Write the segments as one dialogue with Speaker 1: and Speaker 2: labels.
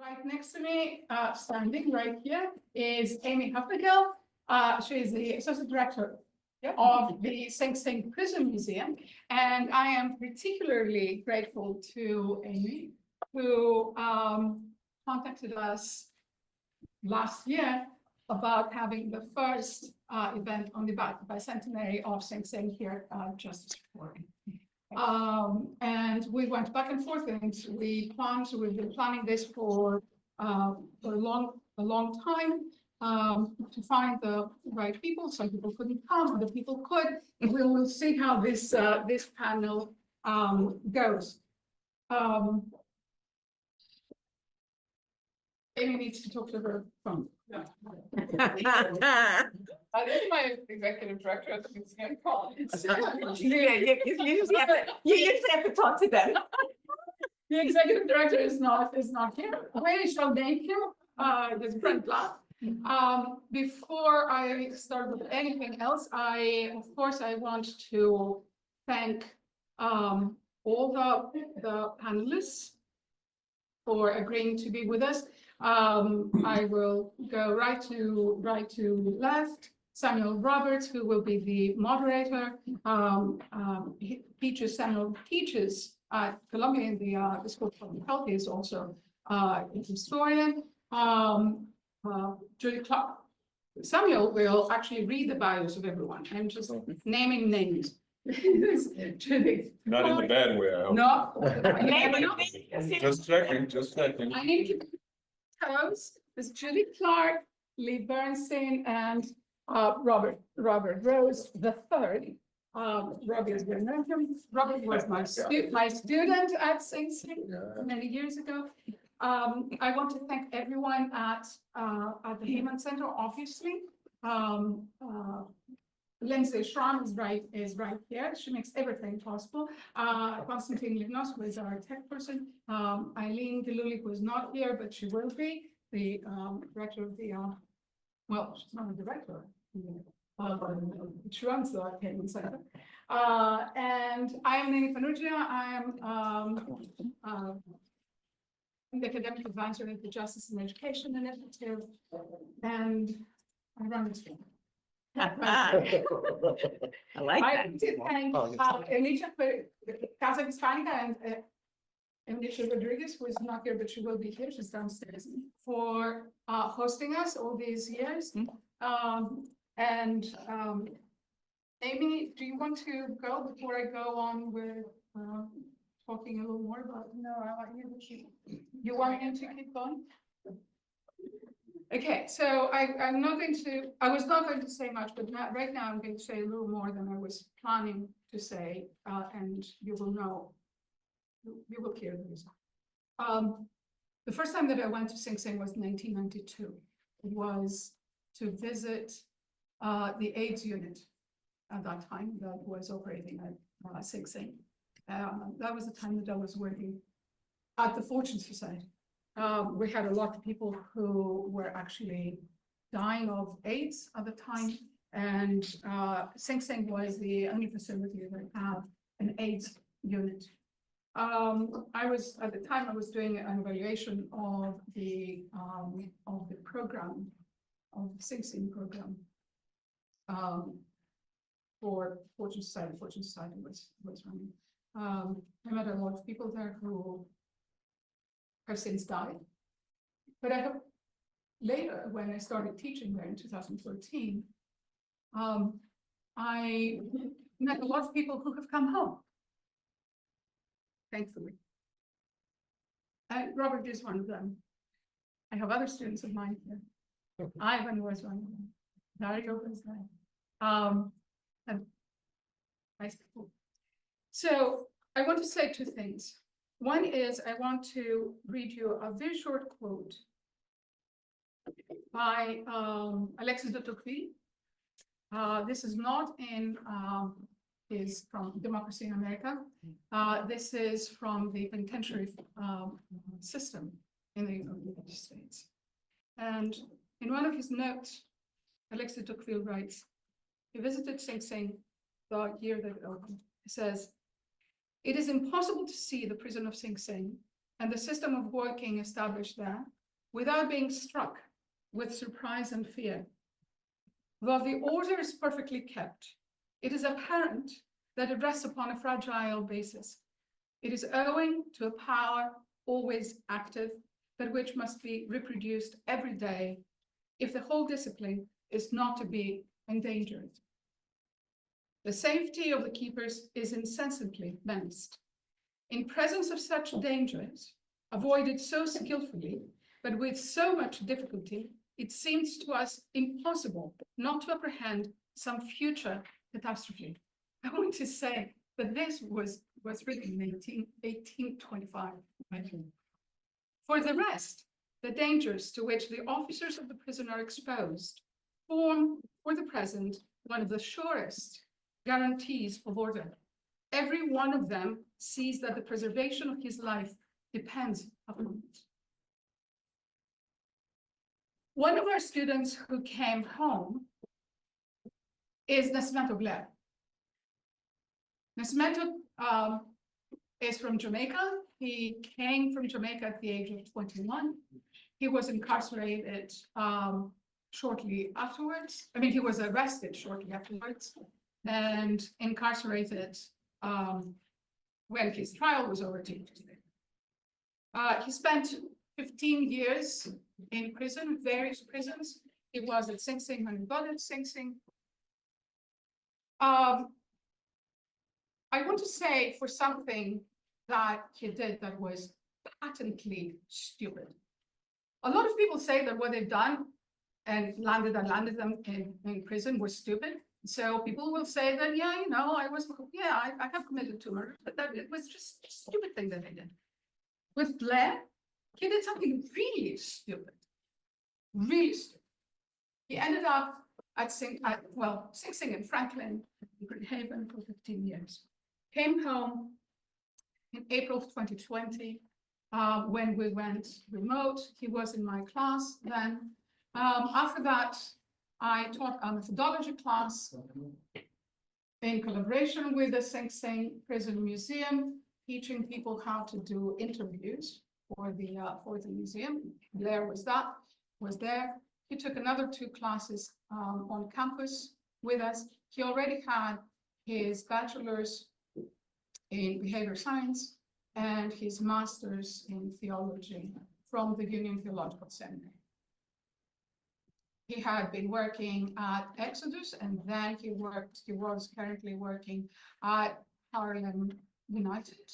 Speaker 1: Right next to me, standing right here, is Amy Huffman. She is the Associate Director of the Sing Sing Prison Museum. And I am particularly grateful to Amy, who contacted us last year about having the first event on the Bicentenary of Sing Sing here at Justice Quarry. And we went back and forth, and we've been planning this for a long time to find the right people. Some people couldn't come, other people could. We will see how this panel goes. Amy needs to talk to her phone.
Speaker 2: This is my executive director at the museum.
Speaker 3: You usually have to talk to them.
Speaker 1: The executive director is not here. Where shall name him? There's Brent Black. Before I start with anything else, of course I want to thank all the panelists for agreeing to be with us. I will go right to left. Samuel Roberts, who will be the moderator. Samuel teaches at Columbia in the School of Public Health. He is also a historian. Judy Clark. Samuel will actually read the bios of everyone. I'm just naming names. Judy.
Speaker 4: Not in the bad way, I hope.
Speaker 1: No.
Speaker 4: Just checking.
Speaker 1: I need to keep toes. There's Judy Clark, Lee Bernstein, and Robert Rose the third. Robert is very known him. Robert was my student at Sing Sing many years ago. I want to thank everyone at the Heyman Center, obviously. Lindsay Schramm is right here. She makes everything possible. Konstantin Livnos, who is our tech person. Eileen Deluli, who is not here, but she will be the director of the, well, she's not a director. She runs the Heyman Center. And I am Nini Fanugia. I am the academic advisor at the Justice and Education Initiative, and I run this one.
Speaker 3: I like
Speaker 1: I
Speaker 3: that.
Speaker 1: did thank Anicia Kazakhstanica and Anicia Rodriguez, who is not here, but she will be here. She's downstairs, for hosting us all these years. Amy, do you want to go before I go on with talking a little more about? No, I want you to keep. You want him to keep going? Okay, so I was not going to say much, but right now I'm going to say a little more than I was planning to say, and you will hear the reason. The first time that I went to Sing Sing was 1992. It was to visit the AIDS unit at that time that was operating at Sing Sing. That was the time that I was working at the Fortune Society. We had a lot of people who were actually dying of AIDS at the time, and Sing Sing was the only facility that had an AIDS unit. At the time I was doing an evaluation of the program, of the Sing Sing program for Fortune Society. Fortune Society was running. I met a lot of people there who have since died. But later, when I started teaching there in 2014, I met a lot of people who have come home, thankfully. And Robert is one of them. I have other students of mine here. Ivan was one of them. Dario was there. And nice people. So I want to say two things. One is I want to read you a very short quote by Alexis de Tocqueville. This is not is from Democracy in America. This is from the penitentiary system in the United States. And in one of his notes, Alexis de Tocqueville writes, he visited Sing Sing the year that it opened. He says, "It is impossible to see the prison of Sing Sing and the system of working established there without being struck with surprise and fear. While the order is perfectly kept, it is apparent that it rests upon a fragile basis. It is owing to a power always active, but which must be reproduced every day if the whole discipline is not to be endangered. The safety of the keepers is insensibly menaced. In presence of such dangers, avoided so skillfully, but with so much difficulty, it seems to us impossible not to apprehend some future catastrophe. I want to say that this was written in 1825. For the rest, the dangers to which the officers of the prison are exposed form, for the present, one of the surest guarantees of order. Every one of them sees that the preservation of his life depends upon it. One of our students who came home is Nascimento Blair. Nascimento is from Jamaica. He came from Jamaica at the age of 21. He was incarcerated shortly afterwards. I mean, he was arrested shortly afterwards and incarcerated when his trial was over 2 years later. He spent 15 years in prison, various prisons. He was at Sing Sing, Honey Sing Sing. I want to say for something that he did that was patently stupid. A lot of people say that what they've done and landed them in prison was stupid. So people will say that, yeah, you know, I have committed 2 murders, but that it was just a stupid thing that I did. With Blair, he did something really stupid, really stupid. He ended up at Sing Sing in Franklin, in Heyman for 15 years. Came home in April of 2020 when we went remote. He was in my class then. After that, I taught a methodology class in collaboration with the Sing Sing Prison Museum, teaching people how to do interviews for the museum. Blair was there. He took another 2 classes on campus with us. He already had his bachelor's in behavior science and his master's in theology from the Union Theological Seminary. He had been working at Exodus, and then he was currently working at Harlem United.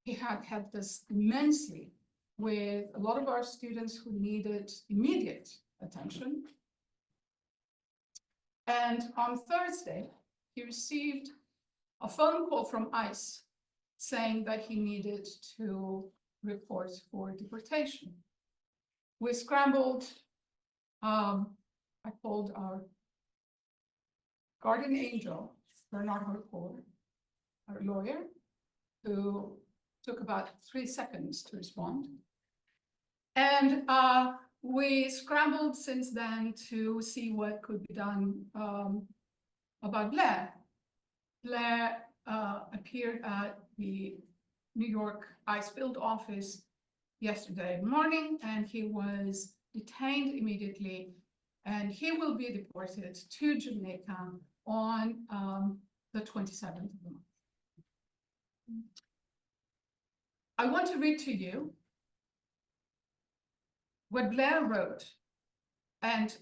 Speaker 1: He had helped us immensely with a lot of our students who needed immediate attention. And on Thursday, he received a phone call from ICE saying that he needed to report for deportation. We scrambled. I called our guardian angel, Bernard Harcourt, our lawyer, who took about 3 seconds to respond. And we scrambled since then to see what could be done about Blair. Blair appeared at the New York ICE field office yesterday morning, and he was detained immediately, and he will be deported to Jamaica on the 27th of the month. I want to read to you what Blair wrote and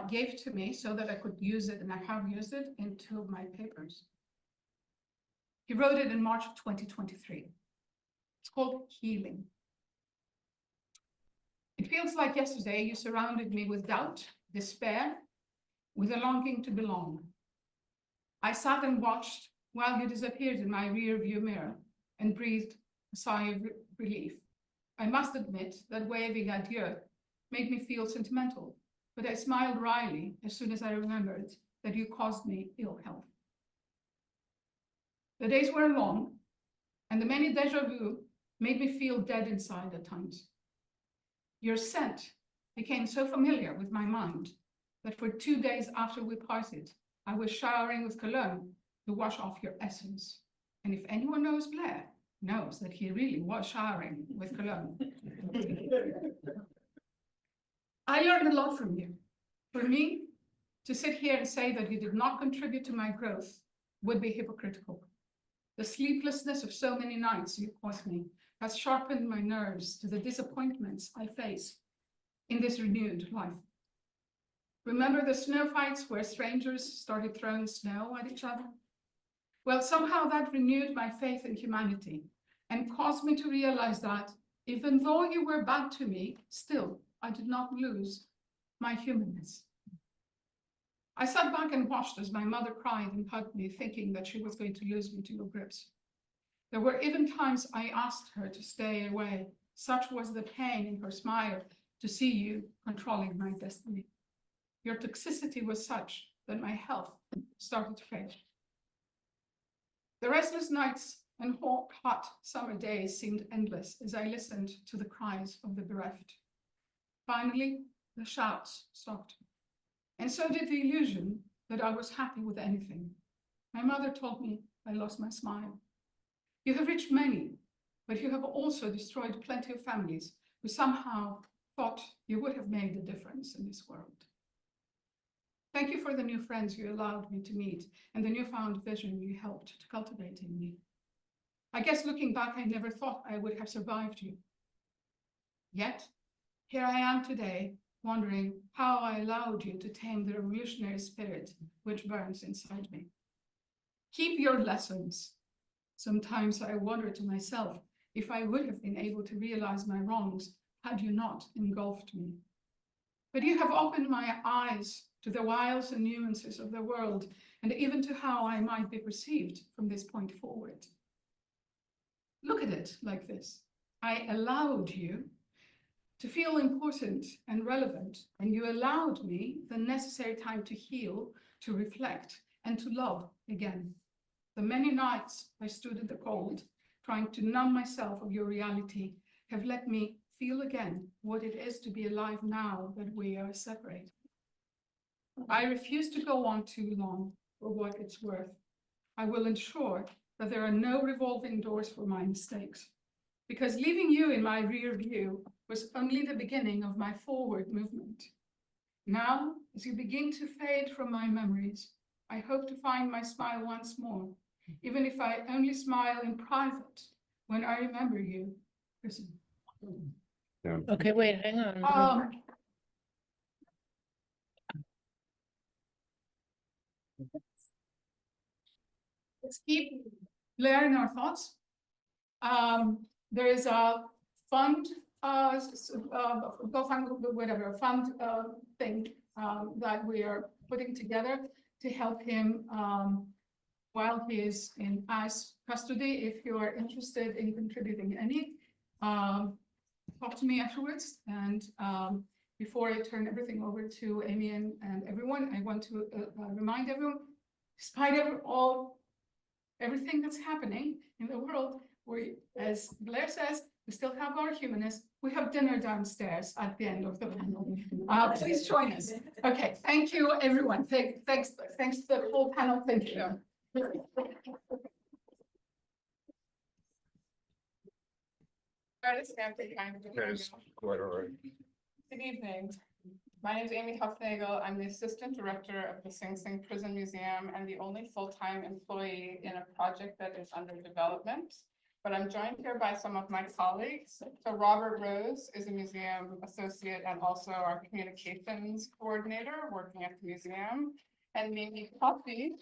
Speaker 1: gave to me so that I could use it, and I have used it in 2 of my papers. He wrote it in March of 2023. It's called Healing. It feels like yesterday you surrounded me with doubt, despair, with a longing to belong. I sat and watched while you disappeared in my rear view mirror and breathed a sigh of relief. I must admit that waving adieu made me feel sentimental, but I smiled wryly as soon as I remembered that you caused me ill health. The days were long, and the many déjà vu made me feel dead inside at times. Your scent became so familiar with my mind that for 2 days after we parted, I was showering with cologne to wash off your essence. And if anyone knows Blair, knows that he really was showering with cologne. I learned a lot from you. For me, to sit here and say that you did not contribute to my growth would be hypocritical. The sleeplessness of so many nights you caused me has sharpened my nerves to the disappointments I face in this renewed life. Remember the snow fights where strangers started throwing snow at each other? Well, somehow that renewed my faith in humanity and caused me to realize that even though you were bad to me, still, I did not lose my humanness. I sat back and watched as my mother cried and hugged me, thinking that she was going to lose me to your grips. There were even times I asked her to stay away. Such was the pain in her smile to see you controlling my destiny. Your toxicity was such that my health started to fail. The restless nights and hot summer days seemed endless as I listened to the cries of the bereft. Finally, the shouts stopped. And so did the illusion that I was happy with anything. My mother told me I lost my smile. You have reached many, but you have also destroyed plenty of families who somehow thought you would have made a difference in this world. Thank you for the new friends you allowed me to meet and the newfound vision you helped to cultivate in me. I guess looking back, I never thought I would have survived you. Yet, here I am today, wondering how I allowed you to tame the revolutionary spirit which burns inside me. Keep your lessons. Sometimes I wonder to myself if I would have been able to realize my wrongs had you not engulfed me. But you have opened my eyes to the wiles and nuances of the world, and even to how I might be perceived from this point forward. Look at it like this. I allowed you to feel important and relevant, and you allowed me the necessary time to heal, to reflect, and to love again. The many nights I stood in the cold, trying to numb myself of your reality, have let me feel again what it is to be alive now that we are separated. I refuse to go on too long for what it's worth. I will ensure that there are no revolving doors for my mistakes, because leaving you in my rear view was only the beginning of my forward movement. Now, as you begin to fade from my memories, I hope to find my smile once more, even if I only smile in private when I remember you, Kristen.
Speaker 2: Okay, wait, hang on.
Speaker 1: Let's keep layering our thoughts. There is a fund, whatever fund thing that we are putting together to help him while he is in ICE custody. If you are interested in contributing any, talk to me afterwards. And before I turn everything over to Amy and everyone, I want to remind everyone, despite everything that's happening in the world, we, as Blair says, we still have our humanness. We have dinner downstairs at the end of the panel. Please join us. Okay, thank you, everyone. Thanks to the whole panel. Thank you.
Speaker 2: Try to stand behind the
Speaker 4: Yes, quite all right.
Speaker 2: Good evening. My name is Amy Huffnagel. I'm the Assistant Director of the Sing Sing Prison Museum and the only full-time employee in a project that is under development. But I'm joined here by some of my colleagues. So Robert Rose is a museum associate and also our communications coordinator working at the museum. And Mimi Coffey.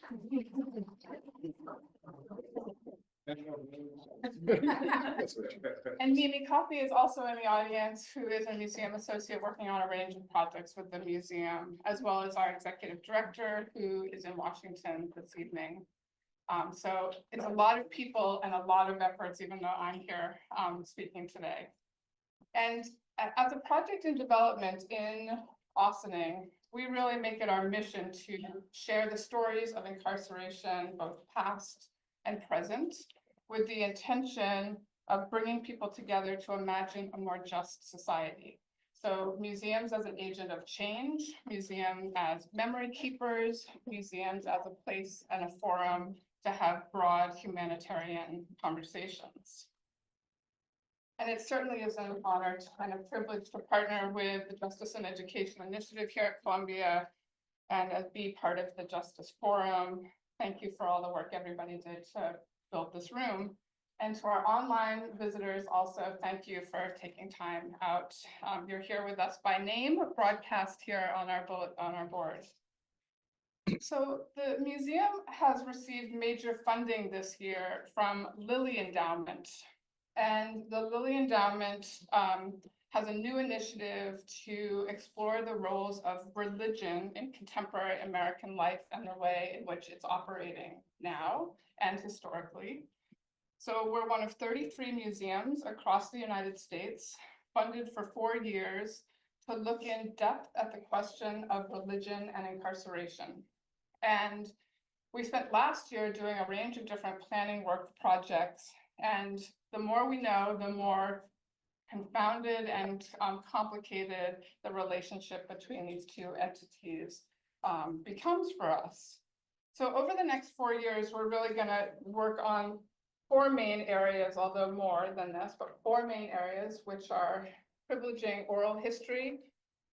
Speaker 2: And Mimi Coffey is also in the audience, who is a museum associate working on a range of projects with the museum, as well as our executive director, who is in Washington this evening. So it's a lot of people and a lot of efforts, even though I'm here speaking today. And as a project in development in Austining, we really make it our mission to share the stories of incarceration, both past and present, with the intention of bringing people together to imagine a more just society. So museums as an agent of change, museums as memory keepers, museums as a place and a forum to have broad humanitarian conversations. And it certainly is an honor and a privilege to partner with the Justice and Education Initiative here at Columbia and be part of the Justice Forum. Thank you for all the work everybody did to build this room. And to our online visitors also, thank you for taking time out. You're here with us by name, broadcast here on our board. So the museum has received major funding this year from Lilly Endowment. And the Lilly Endowment has a new initiative to explore the roles of religion in contemporary American life and the way in which it's operating now and historically. So we're one of 33 museums across the United States, funded for 4 years to look in depth at the question of religion and incarceration. And we spent last year doing a range of different planning work projects. And the more we know, the more confounded and complicated the relationship between these two entities becomes for us. So over the next 4 years, we're really going to work on 4 main areas, although more than this, but 4 main areas, which are privileging oral history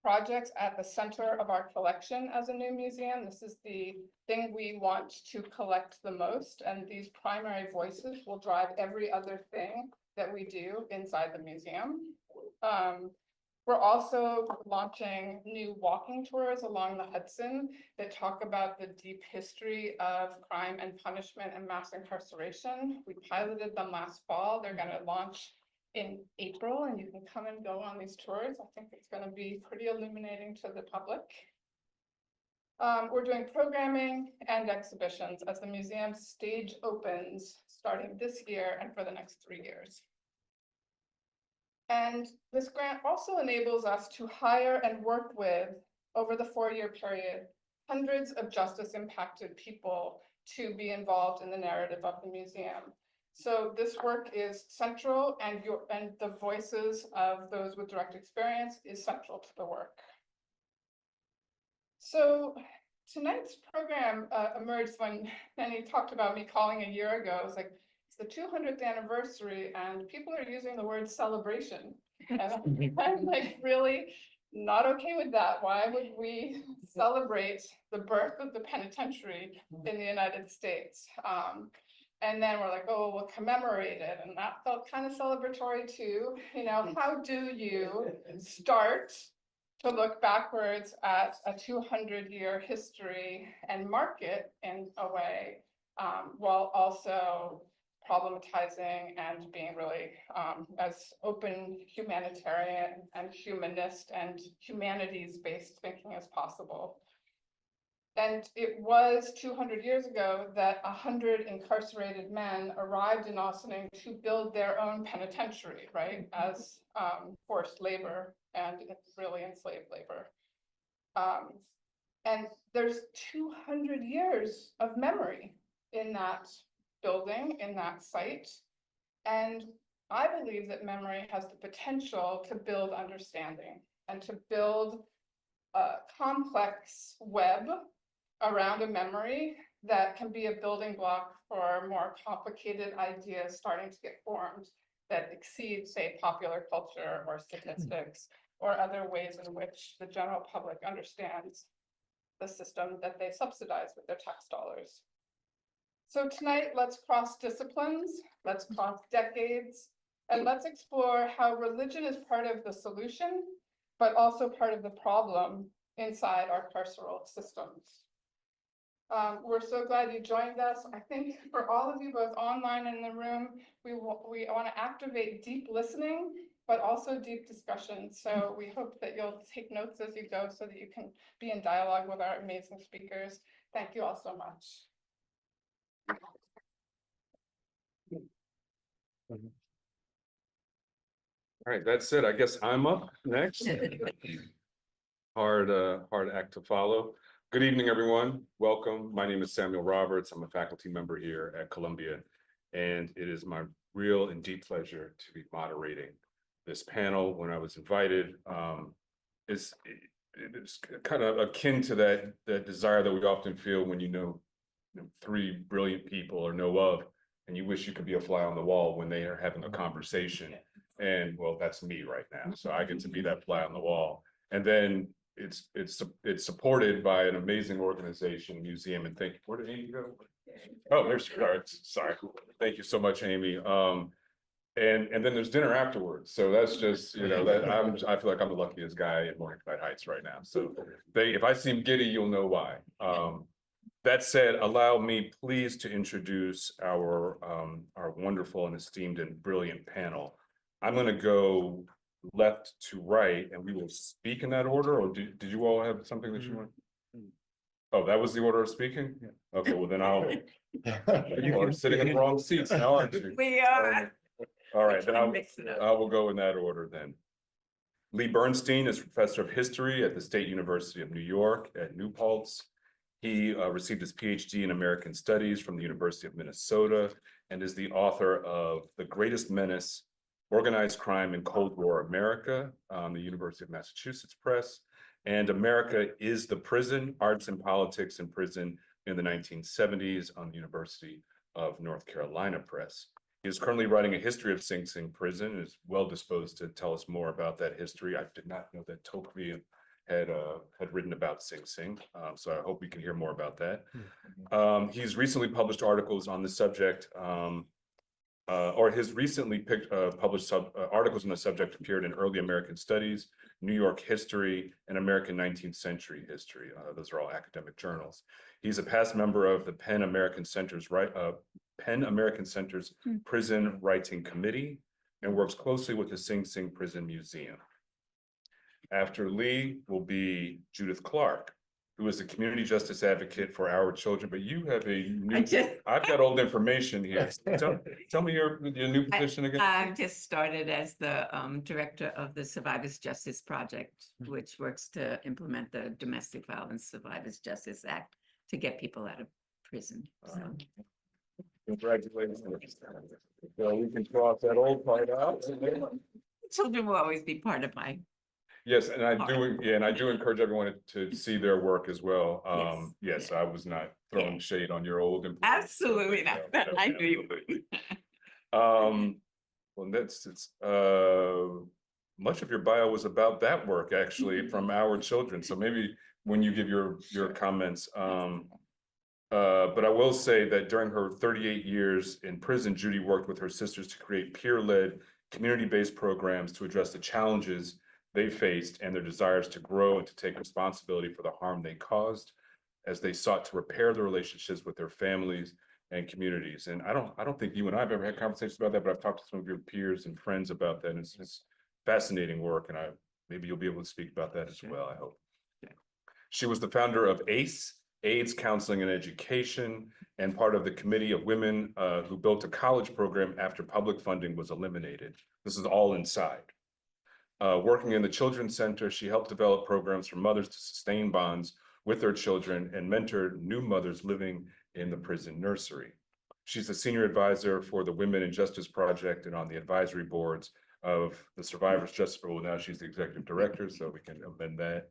Speaker 2: projects at the center of our collection as a new museum. This is the thing we want to collect the most, and these primary voices will drive every other thing that we do inside the museum. We're also launching new walking tours along the Hudson that talk about the deep history of crime and punishment and mass incarceration. We piloted them last fall. They're going to launch in April, and you can come and go on these tours. I think it's going to be pretty illuminating to the public. We're doing programming and exhibitions as the museum stage opens starting this year and for the next 3 years. And this grant also enables us to hire and work with, over the 4-year period, hundreds of justice impacted people to be involved in the narrative of the museum. So this work is central, and the voices of those with direct experience is central to the work. So tonight's program emerged when Penny talked about me calling a year ago. It was like, it's the 200th anniversary and people are using the word celebration. And I'm like, really not okay with that. Why would we celebrate the birth of the penitentiary in the United States? And then we're like, oh, we'll commemorate it. And that felt kind of celebratory too. You know, how do you start to look backwards at a 200-year history and mark it in a way while also problematizing and being really as open humanitarian and humanist and humanities-based thinking as possible. And it was 200 years ago that 100 incarcerated men arrived in Ossining to build their own penitentiary, right, as forced labor and really enslaved labor. And there's 200 years of memory in that building, in that site. And I believe that memory has the potential to build understanding and to build a complex web around a memory that can be a building block for more complicated ideas starting to get formed that exceed, say, popular culture or statistics or other ways in which the general public understands the system that they subsidize with their tax dollars. So tonight, let's cross disciplines, let's cross decades, and let's explore how religion is part of the solution, but also part of the problem inside our carceral systems. We're so glad you joined us. I think for all of you, both online and in the room, we want to activate deep listening, but also deep discussion. So we hope that you'll take notes as you go so that you can be in dialogue with our amazing speakers. Thank you all so much.
Speaker 4: All right, that's it. I guess I'm up next. Hard act to follow. Good evening, everyone. Welcome. My name is Samuel Roberts. I'm a faculty member here at Columbia, and it is my real and deep pleasure to be moderating this panel. When I was invited, it's kind of akin to that desire that we often feel when you know three brilliant people or know of, and you wish you could be a fly on the wall when they are having a conversation. And well, that's me right now. So I get to be that fly on the wall. And then it's supported by an amazing organization, museum, and thank you. Where did Amy go? Oh, there's your cards. Sorry. Thank you so much, Amy. And then there's dinner afterwards. So that's just, that I feel like I'm the luckiest guy in Morningside Heights right now. So if I seem giddy, you'll know why. That said, allow me please to introduce our wonderful and esteemed and brilliant panel. I'm going to go left to right, and we will speak in that order. Or did you all have something that you want? Oh, that was the order of speaking? Okay, well then you are sitting in the wrong seats now, aren't you?
Speaker 3: We are.
Speaker 4: All right, then
Speaker 3: Mix it up.
Speaker 4: I will go in that order then. Lee Bernstein is professor of history at the State University of New York at New Paltz. He received his PhD in American Studies from the University of Minnesota and is the author of The Greatest Menace, Organized Crime in Cold War America on the University of Massachusetts Press, and America is the Prison, Arts and Politics in Prison in the 1970s on the University of North Carolina Press. He is currently writing a history of Sing Sing Prison and is well disposed to tell us more about that history. I did not know that Tocqueville had written about Sing Sing, so I hope we can hear more about that. He's recently published articles on the subject, or his recently published articles on the subject appeared in Early American Studies, New York History, and American 19th Century History. Those are all academic journals. He's a past member of the Penn American Center's Prison Writing Committee and works closely with the Sing Sing Prison Museum. After Lee will be Judith Clark, who is the community justice advocate for our children, but you have a new, I've got old information here. Tell me your new position again.
Speaker 3: I've just started as the director of the Survivors Justice Project, which works to implement the Domestic Violence Survivors Justice Act to get people out of prison. So.
Speaker 4: Congratulations. So we can cross that old part out.
Speaker 3: Children will always be part of my.
Speaker 4: Yes, and I do encourage everyone to see their work as well. Yes, I was not throwing shade on your old.
Speaker 3: Absolutely not. I knew you would.
Speaker 4: Well, it's much of your bio was about that work actually from our children. So maybe when you give your comments, but I will say that during her 38 years in prison, Judy worked with her sisters to create peer-led, community-based programs to address the challenges they faced and their desires to grow and to take responsibility for the harm they caused as they sought to repair their relationships with their families and communities. And I don't think you and I have ever had conversations about that, but I've talked to some of your peers and friends about that. And it's fascinating work, and maybe you'll be able to speak about that as well, I hope. She was the founder of ACE, AIDS Counseling and Education, and part of the committee of women who built a college program after public funding was eliminated. This is all inside. Working in the Children's Center, she helped develop programs for mothers to sustain bonds with their children and mentored new mothers living in the prison nursery. She's the senior advisor for the Women in Justice Project and on the advisory boards of the Survivors Justice. Well, now she's the executive director, so we can amend that.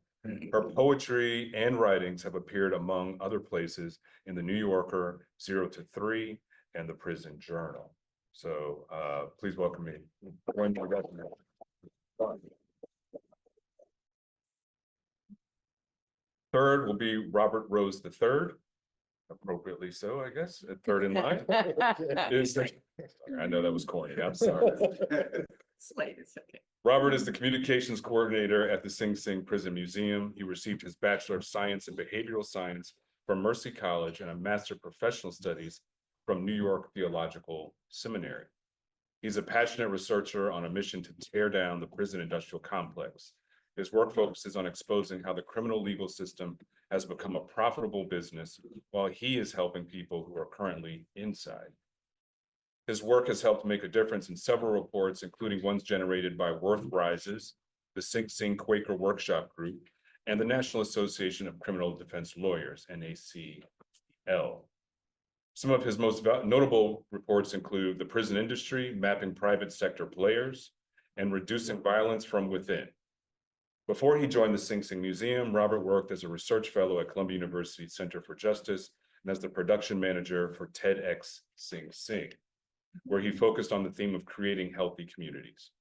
Speaker 4: Her poetry and writings have appeared among other places in the New Yorker, 0 to 3, and the Prison Journal. So please welcome me. Third will be Robert Rose III, appropriately so, I guess, at third in line. I know that was corny, I'm sorry.
Speaker 3: It's late, it's okay.
Speaker 4: Robert is the communications coordinator at the Sing Sing Prison Museum. He received his Bachelor of Science in Behavioral Science from Mercy College and a Master of Professional Studies from New York Theological Seminary. He's a passionate researcher on a mission to tear down the prison industrial complex. His work focuses on exposing how the criminal legal system has become a profitable business while he is helping people who are currently inside. His work has helped make a difference in several reports, including ones generated by Worth Rises, the Sing Sing Quaker Workshop Group, and the National Association of Criminal Defense Lawyers, NACL. Some of his most notable reports include The Prison Industry, Mapping Private Sector Players, and Reducing Violence from Within. Before he joined the Sing Sing Museum, Robert worked as a research fellow at Columbia University Center for Justice, and as the production manager for TEDx Sing Sing, where he focused on the theme of creating healthy communities.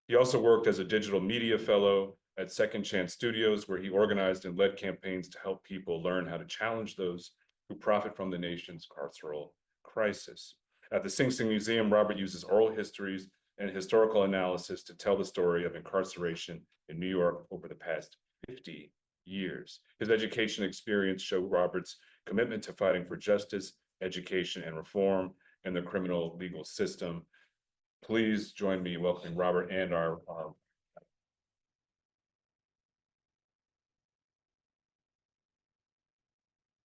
Speaker 4: He also worked as a digital media fellow at Second Chance Studios, where he organized and led campaigns to help people learn how to challenge those who profit from the nation's carceral crisis. At the Sing Sing Museum, Robert uses oral histories and historical analysis to tell the story of incarceration in New York over the past 50 years. His education experience showed Robert's commitment to fighting for justice, education, and reform in the criminal legal system. Please join me in welcoming Robert and our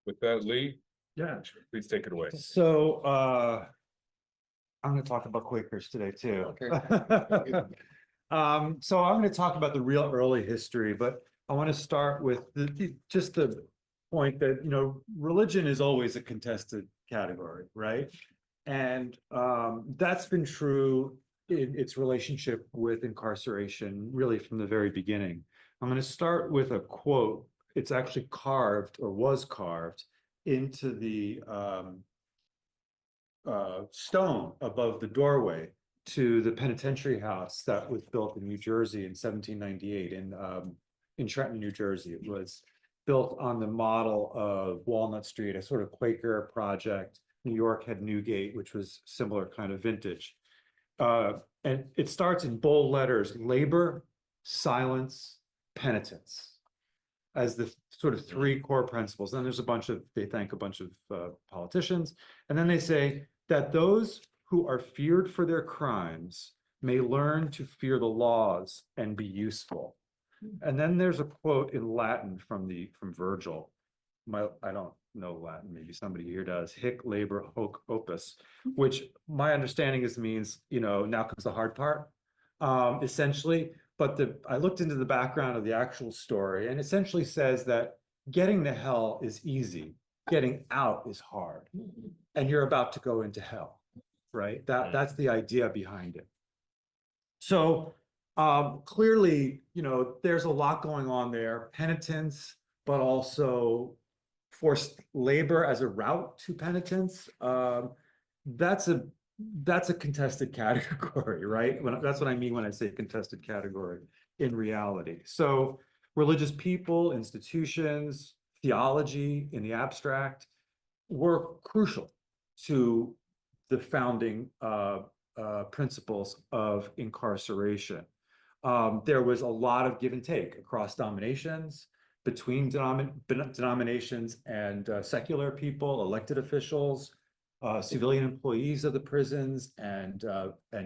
Speaker 4: with that, Lee,
Speaker 5: Yeah.
Speaker 4: please take it away.
Speaker 5: So I'm going to talk about Quakers today too.
Speaker 4: Okay.
Speaker 5: So I'm going to talk about the real early history, but I want to start with just the point that, you know, religion is always a contested category, right? And that's been true in its relationship with incarceration, really from the very beginning. I'm going to start with a quote. It's actually carved or was carved into the stone above the doorway to the penitentiary house that was built in New Jersey in 1798 in Trenton, New Jersey. It was built on the model of Walnut Street, a sort of Quaker project. New York had Newgate, which was similar kind of vintage. And it starts in bold letters: labor, silence, penitence, as the sort of three core principles. Then there's a bunch of, they thank a bunch of politicians. And then they say that those who are feared for their crimes may learn to fear the laws and be useful. And then there's a quote in Latin from Virgil. I don't know Latin, maybe somebody here does. Hic labor hoc opus, which my understanding is means, you know, now comes the hard part, essentially. But I looked into the background of the actual story, and essentially says that getting to hell is easy, getting out is hard, and you're about to go into hell, right? That's the idea behind it. So clearly, you know, there's a lot going on there: penitence, but also forced labor as a route to penitence. That's a contested category, right? That's what I mean when I say contested category in reality. So religious people, institutions, theology in the abstract were crucial to the founding principles of incarceration. There was a lot of give and take across denominations, between denominations and secular people, elected officials, civilian employees of the prisons, and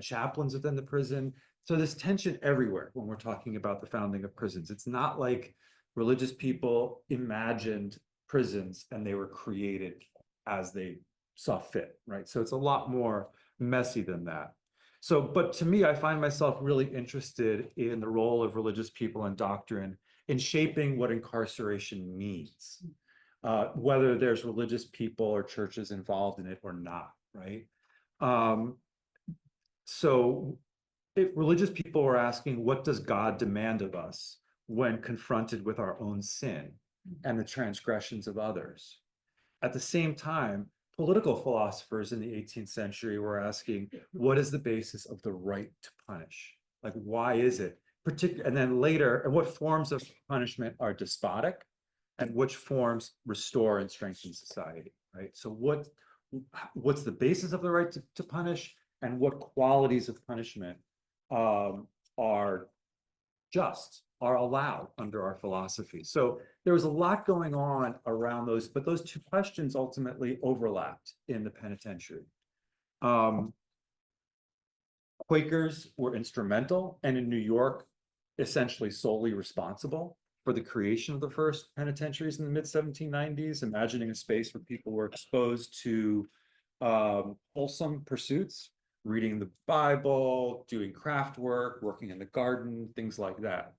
Speaker 5: chaplains within the prison. So there's tension everywhere when we're talking about the founding of prisons. It's not like religious people imagined prisons and they were created as they saw fit, right? So it's a lot more messy than that. So, but to me, I find myself really interested in the role of religious people and doctrine in shaping what incarceration means. Whether there's religious people or churches involved in it or not, right? So if religious people were asking, what does God demand of us when confronted with our own sin and the transgressions of others? At the same time, political philosophers in the 18th century were asking, what is the basis of the right to punish? Like, why is it? And then later, and what forms of punishment are despotic, and which forms restore and strengthen society, right? So what's the basis of the right to punish, and what qualities of punishment are just, are allowed under our philosophy? So there was a lot going on around those, but those two questions ultimately overlapped in the penitentiary. Quakers were instrumental, and in New York, essentially solely responsible for the creation of the first penitentiaries in the mid-1790s, imagining a space where people were exposed to wholesome pursuits, reading the Bible, doing craft work, working in the garden, things like that.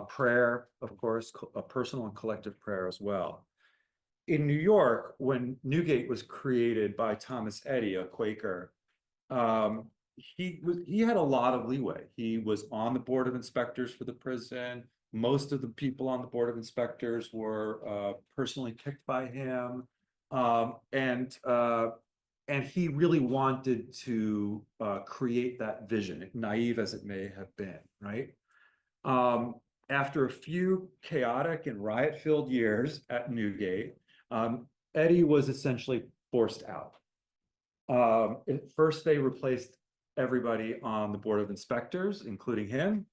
Speaker 5: Prayer, of course, a personal and collective prayer as well. In New York, when Newgate was created by Thomas Eddy, a Quaker, he had a lot of leeway. He was on the board of inspectors for the prison. Most of the people on the board of inspectors were personally picked by him. And he really wanted to create that vision, naive as it may have been, right? After a few chaotic and riot-filled years at Newgate, Eddie was essentially forced out. At first, they replaced everybody on the Board of Inspectors, including him.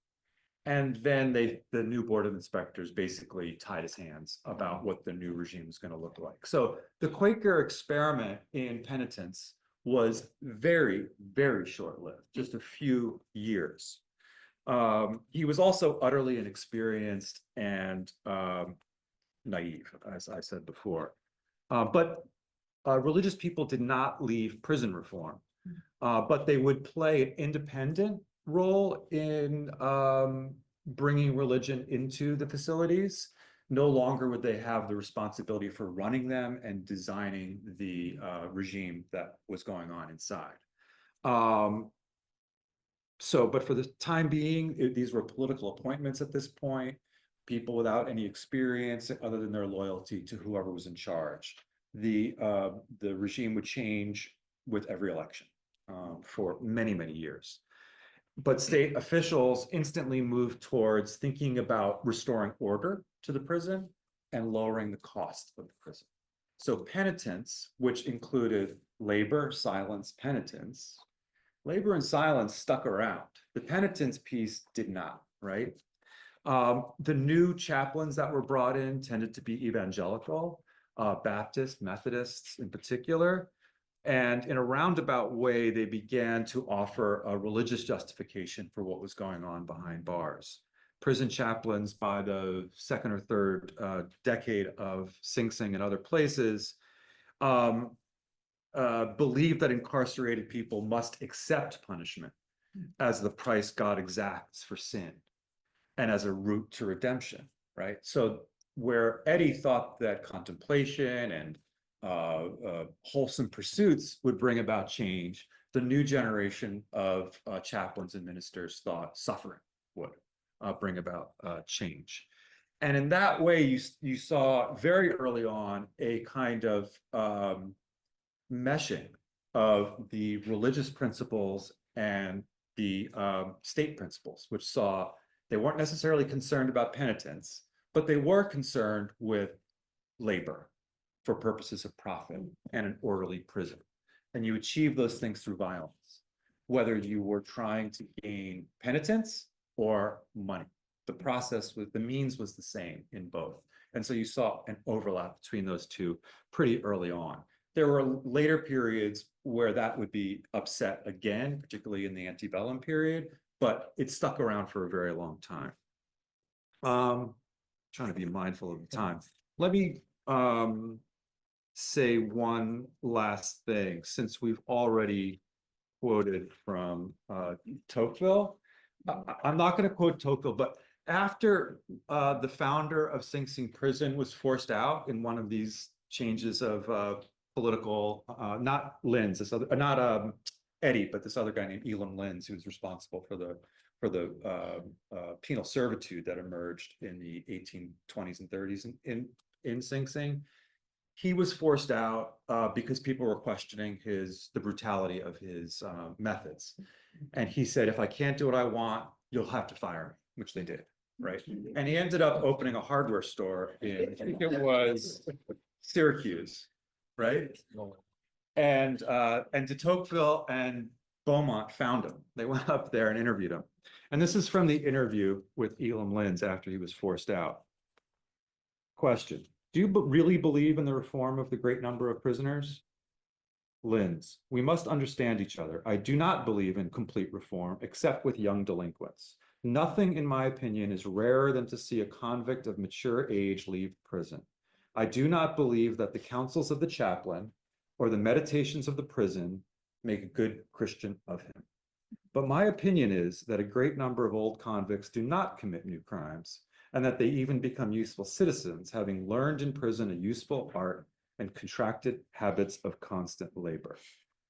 Speaker 5: And then the new Board of Inspectors basically tied his hands about what the new regime was going to look like. So the Quaker experiment in penitence was very, very short-lived, just a few years. He was utterly utterly inexperienced and naive, as I said before. But religious people did not leave prison reform, but they would play an independent role in bringing religion into the facilities. No longer would they have the responsibility for running them and designing the regime that was going on inside. But for the time being, these were political appointments at this point, people without any experience other than their loyalty to whoever was in charge. The regime would change with every election for many, many years. But state officials instantly moved towards thinking about restoring order to the prison and lowering the cost of the prison. So penitence, which included labor, silence, penitence, labor and silence stuck around. The penitence piece did not, right? The new chaplains that were brought in tended to be evangelical, Baptist, Methodists in particular. And in a roundabout way, they began to offer a religious justification for what was going on behind bars. Prison chaplains by the second or third decade of Sing Sing and other places believed that incarcerated people must accept punishment as the price God exacts for sin and as a route to redemption, right? So where Eddie thought that contemplation and wholesome pursuits would bring about change, the new generation of chaplains and ministers thought suffering would bring about change. And in that way, you saw very early on a kind of meshing of the religious principles and the state principles, which saw they weren't necessarily concerned about penitence, but they were concerned with labor for purposes of profit and an orderly prison. And you achieve those things through violence, whether you were trying to gain penitence or money. The process with the means was the same in both. And so you saw an overlap between those two pretty early on. There were later periods where that would be upset again, particularly in the antebellum period, but it stuck around for a very long time. Trying to be mindful of the time. Let me say one last thing, since we've already quoted from Tocqueville. I'm not going to quote Tocqueville, but after the founder of Sing Sing prison was forced out in one of these changes of political, not Linz, this other, not Eddie, but this other guy named Elam Linz, who was responsible for the penal servitude that emerged in the 1820s and 30s in Sing Sing. He was forced out because people were questioning the brutality of his methods. And he said, if I can't do what I want, you'll have to fire me, which they did, right? And he ended up opening a hardware store in, I think it was Syracuse, right? And de Tocqueville and Beaumont found him. They went up there and interviewed him. And this is from the interview with Elam Linz after he was forced out. Question. Do you really believe in the reform of the great number of prisoners? Linz, we must understand each other. I do not believe in complete reform, except with young delinquents. Nothing, in my opinion, is rarer than to see a convict of mature age leave prison. I do not believe that the counsels of the chaplain or the meditations of the prison make a good Christian of him. But my opinion is that a great number of old convicts do not commit new crimes, and that they even become useful citizens, having learned in prison a useful art and contracted habits of constant labor.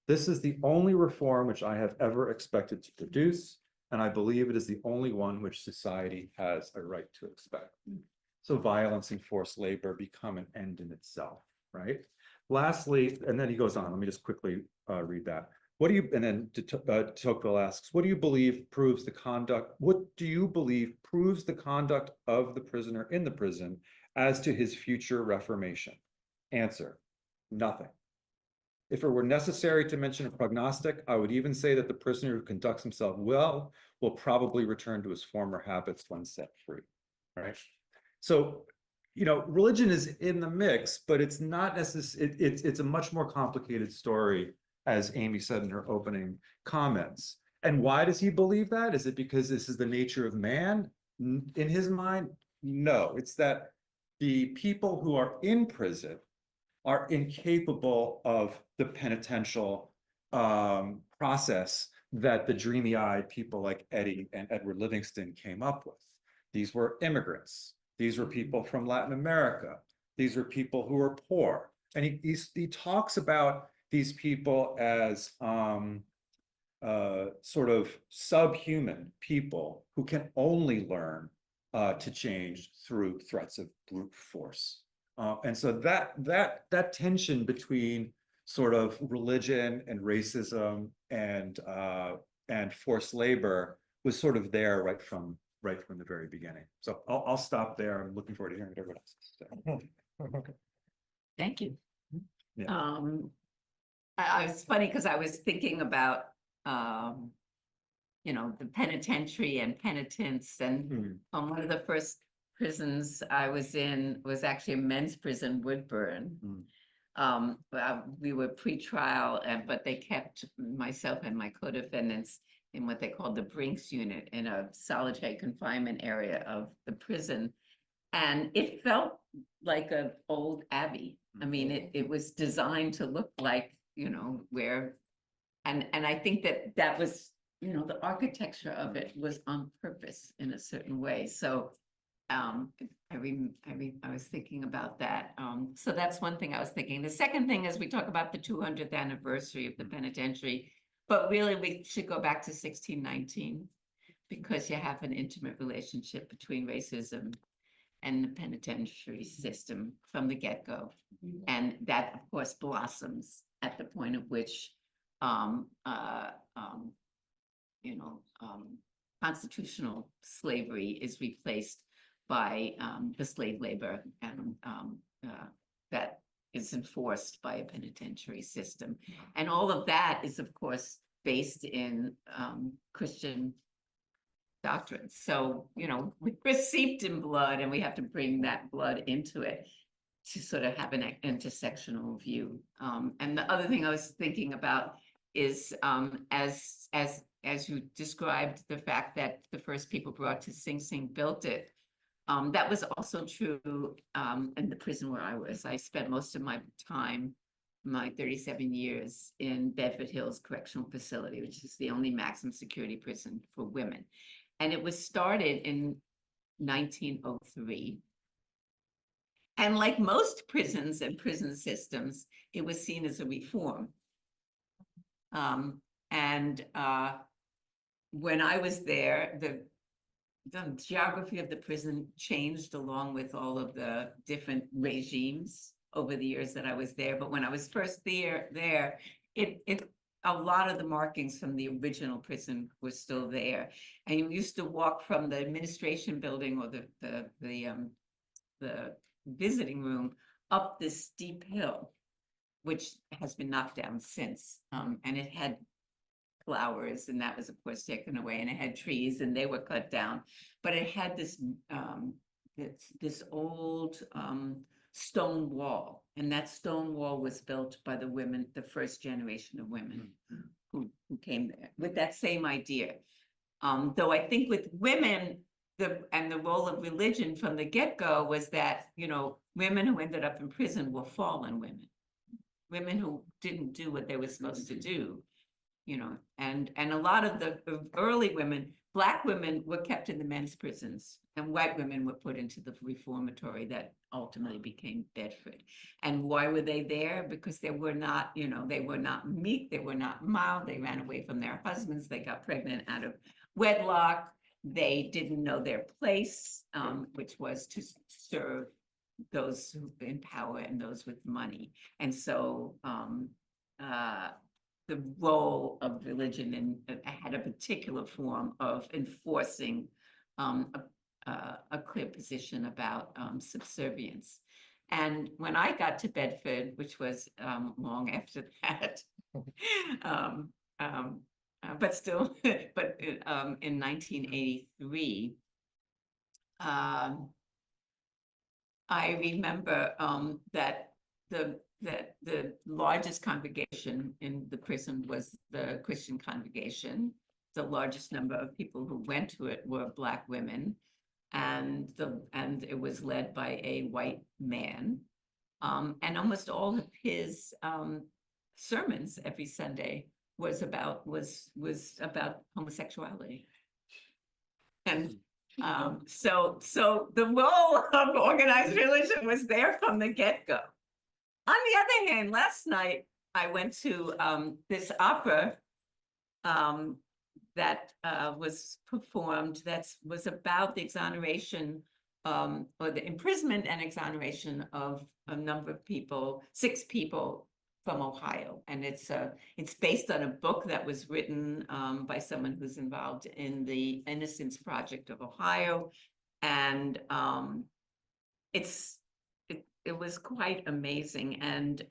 Speaker 5: This is the only reform which I have ever expected to produce, and I believe it is the only one which society has a right to expect. So violence and forced labor become an end in itself, right? Lastly, and then he goes on, let me just quickly read that. What do you, and then Tocqueville asks, what do you believe proves the conduct of the prisoner in the prison as to his future reformation? Answer, nothing. If it were necessary to mention a prognostic, I would even say that the prisoner who conducts himself well will probably return to his former habits when set free, right? So, you know, religion is in the mix, but it's not necessarily, it's a much more complicated story, as Amy said in her opening comments. And why does he believe that? Is it because this is the nature of man? In his mind, no. It's that the people who are in prison are incapable of the penitential process that the dreamy-eyed people like Eddie and Edward Livingston came up with. These were immigrants. These were people from Latin America. These were people who were poor. And he talks about these people as sort of subhuman people who can only learn to change through threats of brute force. And so that tension between sort of religion and racism and forced labor was sort of there right from the very beginning. So I'll stop there. I'm looking forward to hearing what everyone else has to say.
Speaker 3: Thank you.
Speaker 5: Yeah.
Speaker 3: It's funny because I was thinking about, you know, the penitentiary and penitence, and one of the first prisons I was in was actually a men's prison, Woodburn. We were pre-trial, but they kept myself and my co-defendants in what they called the Brinks unit in a solitary confinement area of the prison. And it felt like an old abbey. I mean, it was designed to look like, you know, and I think that was, you know, the architecture of it was on purpose in a certain way. So I was thinking about that. So that's one thing I was thinking. The second thing is we talk about the 200th anniversary of the penitentiary, but really we should go back to 1619 because you have an intimate relationship between racism and the penitentiary system from the get-go. And that, of course, blossoms at the point at which, you know, constitutional slavery is replaced by the slave labor and that is enforced by a penitentiary system. And all of that is, of course, based in Christian doctrines. So, you know, we're steeped in blood and we have to bring that blood into it to sort of have an intersectional view. And the other thing I was thinking about is as you described the fact that the first people brought to Sing Sing built it, that was also true in the prison where I was. I spent most of my time, my 37 years, in Bedford Hills Correctional Facility, which is the only maximum security prison for women. And it was started in 1903. And like most prisons and prison systems, it was seen as a reform. When I was there, the geography of the prison changed along with all of the different regimes over the years that I was there. But when I was first there, a lot of the markings from the original prison were still there. And you used to walk from the administration building or the visiting room up this steep hill, which has been knocked down since. And it had flowers, and that was, of course, taken away, and it had trees, and they were cut down. But it had this old stone wall, and that stone wall was built by the women, the first generation of women who came there with that same idea. Though I think with women, the role of religion from the get-go was that, you know, women who ended up in prison were fallen women who didn't do what they were supposed to do, you know, and a lot of the early women, Black women, were kept in the men's prisons, and white women were put into the reformatory that ultimately became Bedford. And why were they there? Because they were not, you know, they were not meek, they were not mild, they ran away from their husbands, they got pregnant out of wedlock, they didn't know their place, which was to serve those who in power and those with money. And so the role of religion had a particular form of enforcing a clear position about subservience. And when I got to Bedford, which was long after that, but still, but in 1983, I remember that the largest congregation in the prison was the Christian congregation. The largest number of people who went to it were Black women, and it was led by a white man. And almost all of his sermons every Sunday was about homosexuality. And so the role of organized religion was there from the get-go. On the other hand, last night I went to this opera that was performed that was about the exoneration or the imprisonment and exoneration of a number of people, 6 people from Ohio. And it's based on a book that was written by someone who's involved in the Innocence Project of Ohio. And it was quite amazing. And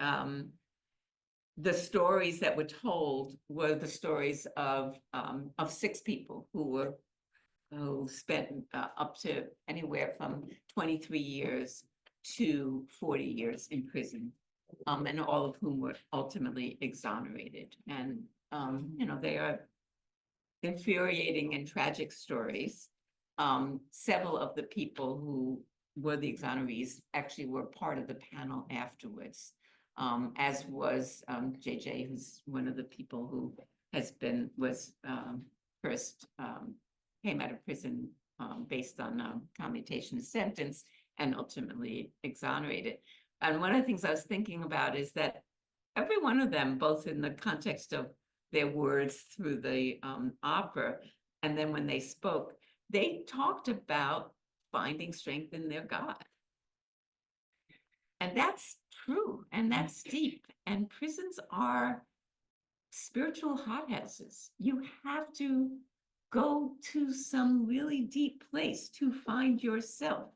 Speaker 3: the stories that were told were the stories of 6 people who spent up to anywhere from 23 years to 40 years in prison, and all of whom were ultimately exonerated. And they are infuriating and tragic stories. Several of the people who were the exonerees actually were part of the panel afterwards, as was JJ, who's one of the people who first came out of prison based on commutation of sentence and ultimately exonerated. And one of the things I was thinking about is that every one of them, both in the context of their words through the opera, and then when they spoke, they talked about finding strength in their God. And that's true, and that's deep. And prisons are spiritual hothouses. You have to go to some really deep place to find yourself.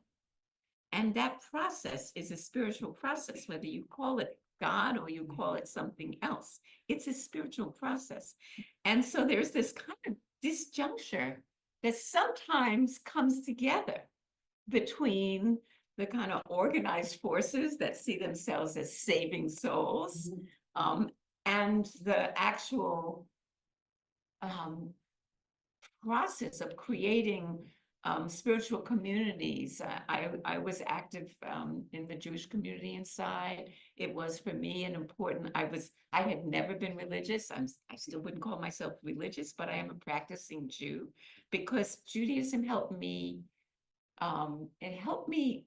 Speaker 3: And that process is a spiritual process, whether you call it God or you call it something else. It's a spiritual process. And so there's this kind of disjuncture that sometimes comes together between the kind of organized forces that see themselves as saving souls, and the actual process of creating spiritual communities. I was active in the Jewish community inside. It was for me an important, I had never been religious. I still wouldn't call myself religious, but I am a practicing Jew, because Judaism helped me, it helped me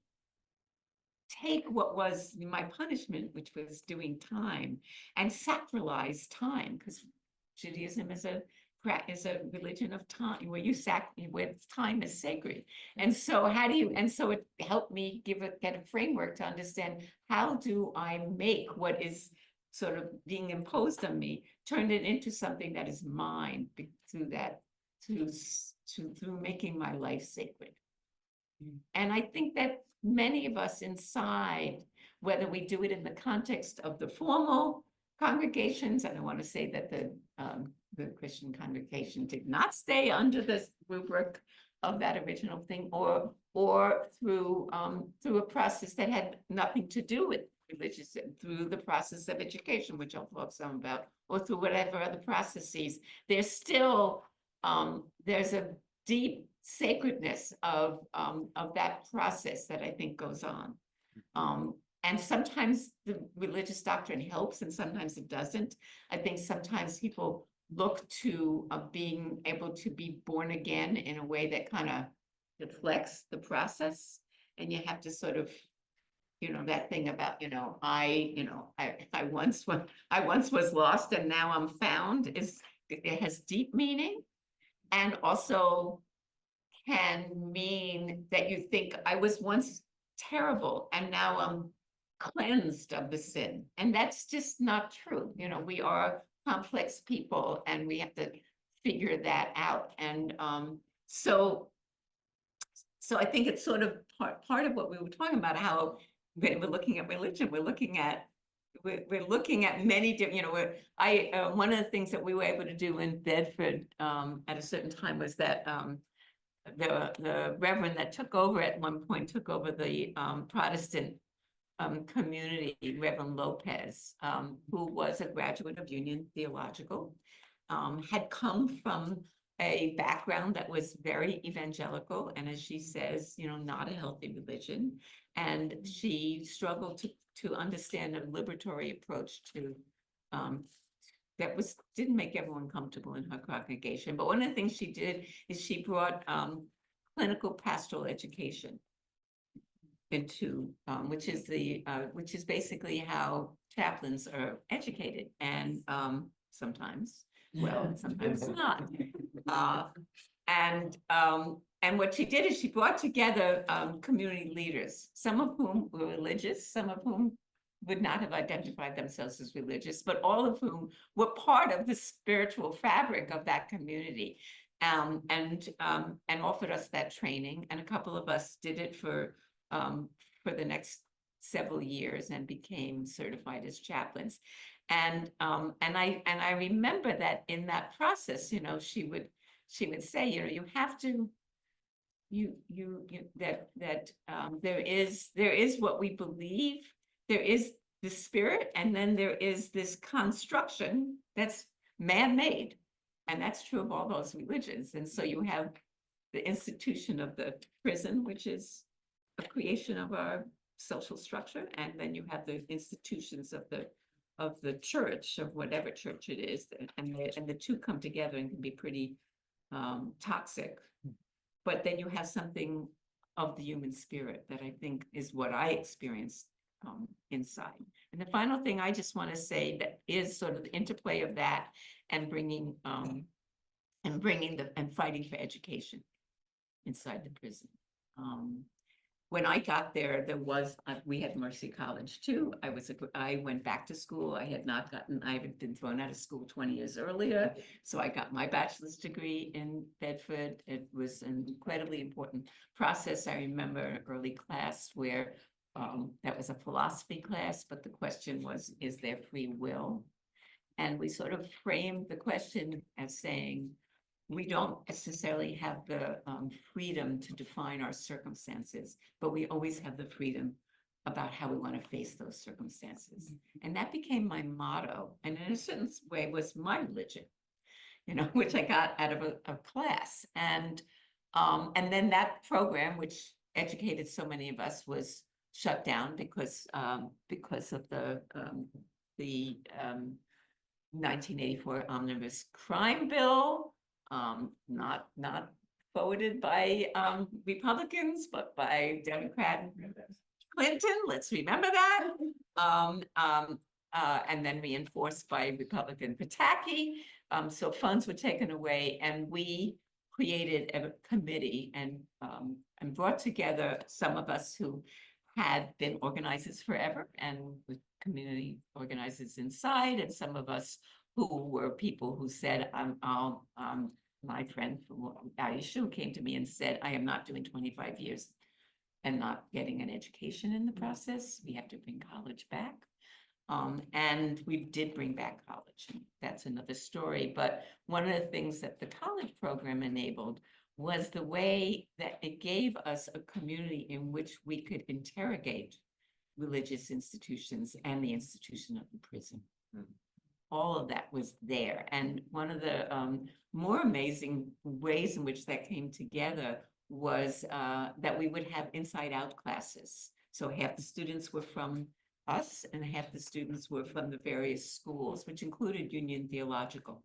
Speaker 3: take what was my punishment, which was doing time, and sacralize time, because Judaism is a religion of time where where time is sacred. And so it helped me get a framework to understand, how do I make what is sort of being imposed on me, turn it into something that is mine through making my life sacred. And I think that many of us inside, whether we do it in the context of the formal congregations, and I want to say that the Christian congregation did not stay under the rubric of that original thing, or through a process that had nothing to do with religious, through the process of education, which I'll talk some about, or through whatever other processes, there's still there's a deep sacredness of that process that I think goes on. And sometimes the religious doctrine helps, and sometimes it doesn't. I think sometimes people look to being able to be born again in a way that kind of deflects the process, and you have to sort of, that thing about, I once was lost and now I'm found, it has deep meaning, and also can mean that you think I was once terrible, and now I'm cleansed of the sin. And that's just not true. You know, we are complex people and we have to figure that out. And so I think it's sort of part of what we were talking about, how when we're looking at religion, we're looking at many different, you know, one of the things that we were able to do in Bedford at a certain time was that the reverend that took over at one point took over the Protestant community, Reverend Lopez, who was a graduate of Union Theological, had come from a background that was very evangelical, and as she says, you know, not a healthy religion. And she struggled to understand a liberatory approach to that didn't make everyone comfortable in her congregation. But one of the things she did is she brought clinical pastoral education into which is basically how chaplains are educated, and sometimes well, sometimes not. And what she did is she brought together community leaders, some of whom were religious, some of whom would not have identified themselves as religious, but all of whom were part of the spiritual fabric of that community, and offered us that training. And a couple of us did it for the next several years and became certified as chaplains. And I remember that in that process, you know, she would say, you know, you have to, there is what we believe, there is the spirit, and then there is this construction that's man-made, and that's true of all those religions. And so you have the institution of the prison, which is a creation of our social structure, and then you have the institutions of the church, of whatever church it is, and the two come together and can be pretty toxic. But then you have something of the human spirit that I think is what I experienced inside. And the final thing I just want to say that is sort of the interplay of that and bringing and fighting for education inside the prison. When I got there, we had Mercy College too. I went back to school. I had been thrown out of school 20 years earlier. So I got my bachelor's degree in Bedford. It was an incredibly important process. I remember an early class where that was a philosophy class, but the question was, is there free will? And we sort of framed the question as saying, we don't necessarily have the freedom to define our circumstances, but we always have the freedom about how we want to face those circumstances. And that became my motto, and in a certain way was my religion, you know, which I got out of a class. And then that program, which educated so many of us, was shut down because of the 1984 Omnibus Crime Bill. Not forwarded by Republicans, but by Democrat Clinton. Let's remember that. And then reinforced by Republican Pataki. So funds were taken away, and we created a committee and brought together some of us who had been organizers forever and with community organizers inside, and some of us who were people who said, my friend Aisha came to me and said, I am not doing 25 years and not getting an education in the process. We have to bring college back. And we did bring back college. That's another story. But one of the things that the college program enabled was the way that it gave us a community in which we could interrogate religious institutions and the institution of the prison. All of that was there. And one of the more amazing ways in which that came together was that we would have inside out classes. So half the students were from us and half the students were from the various schools, which included Union Theological.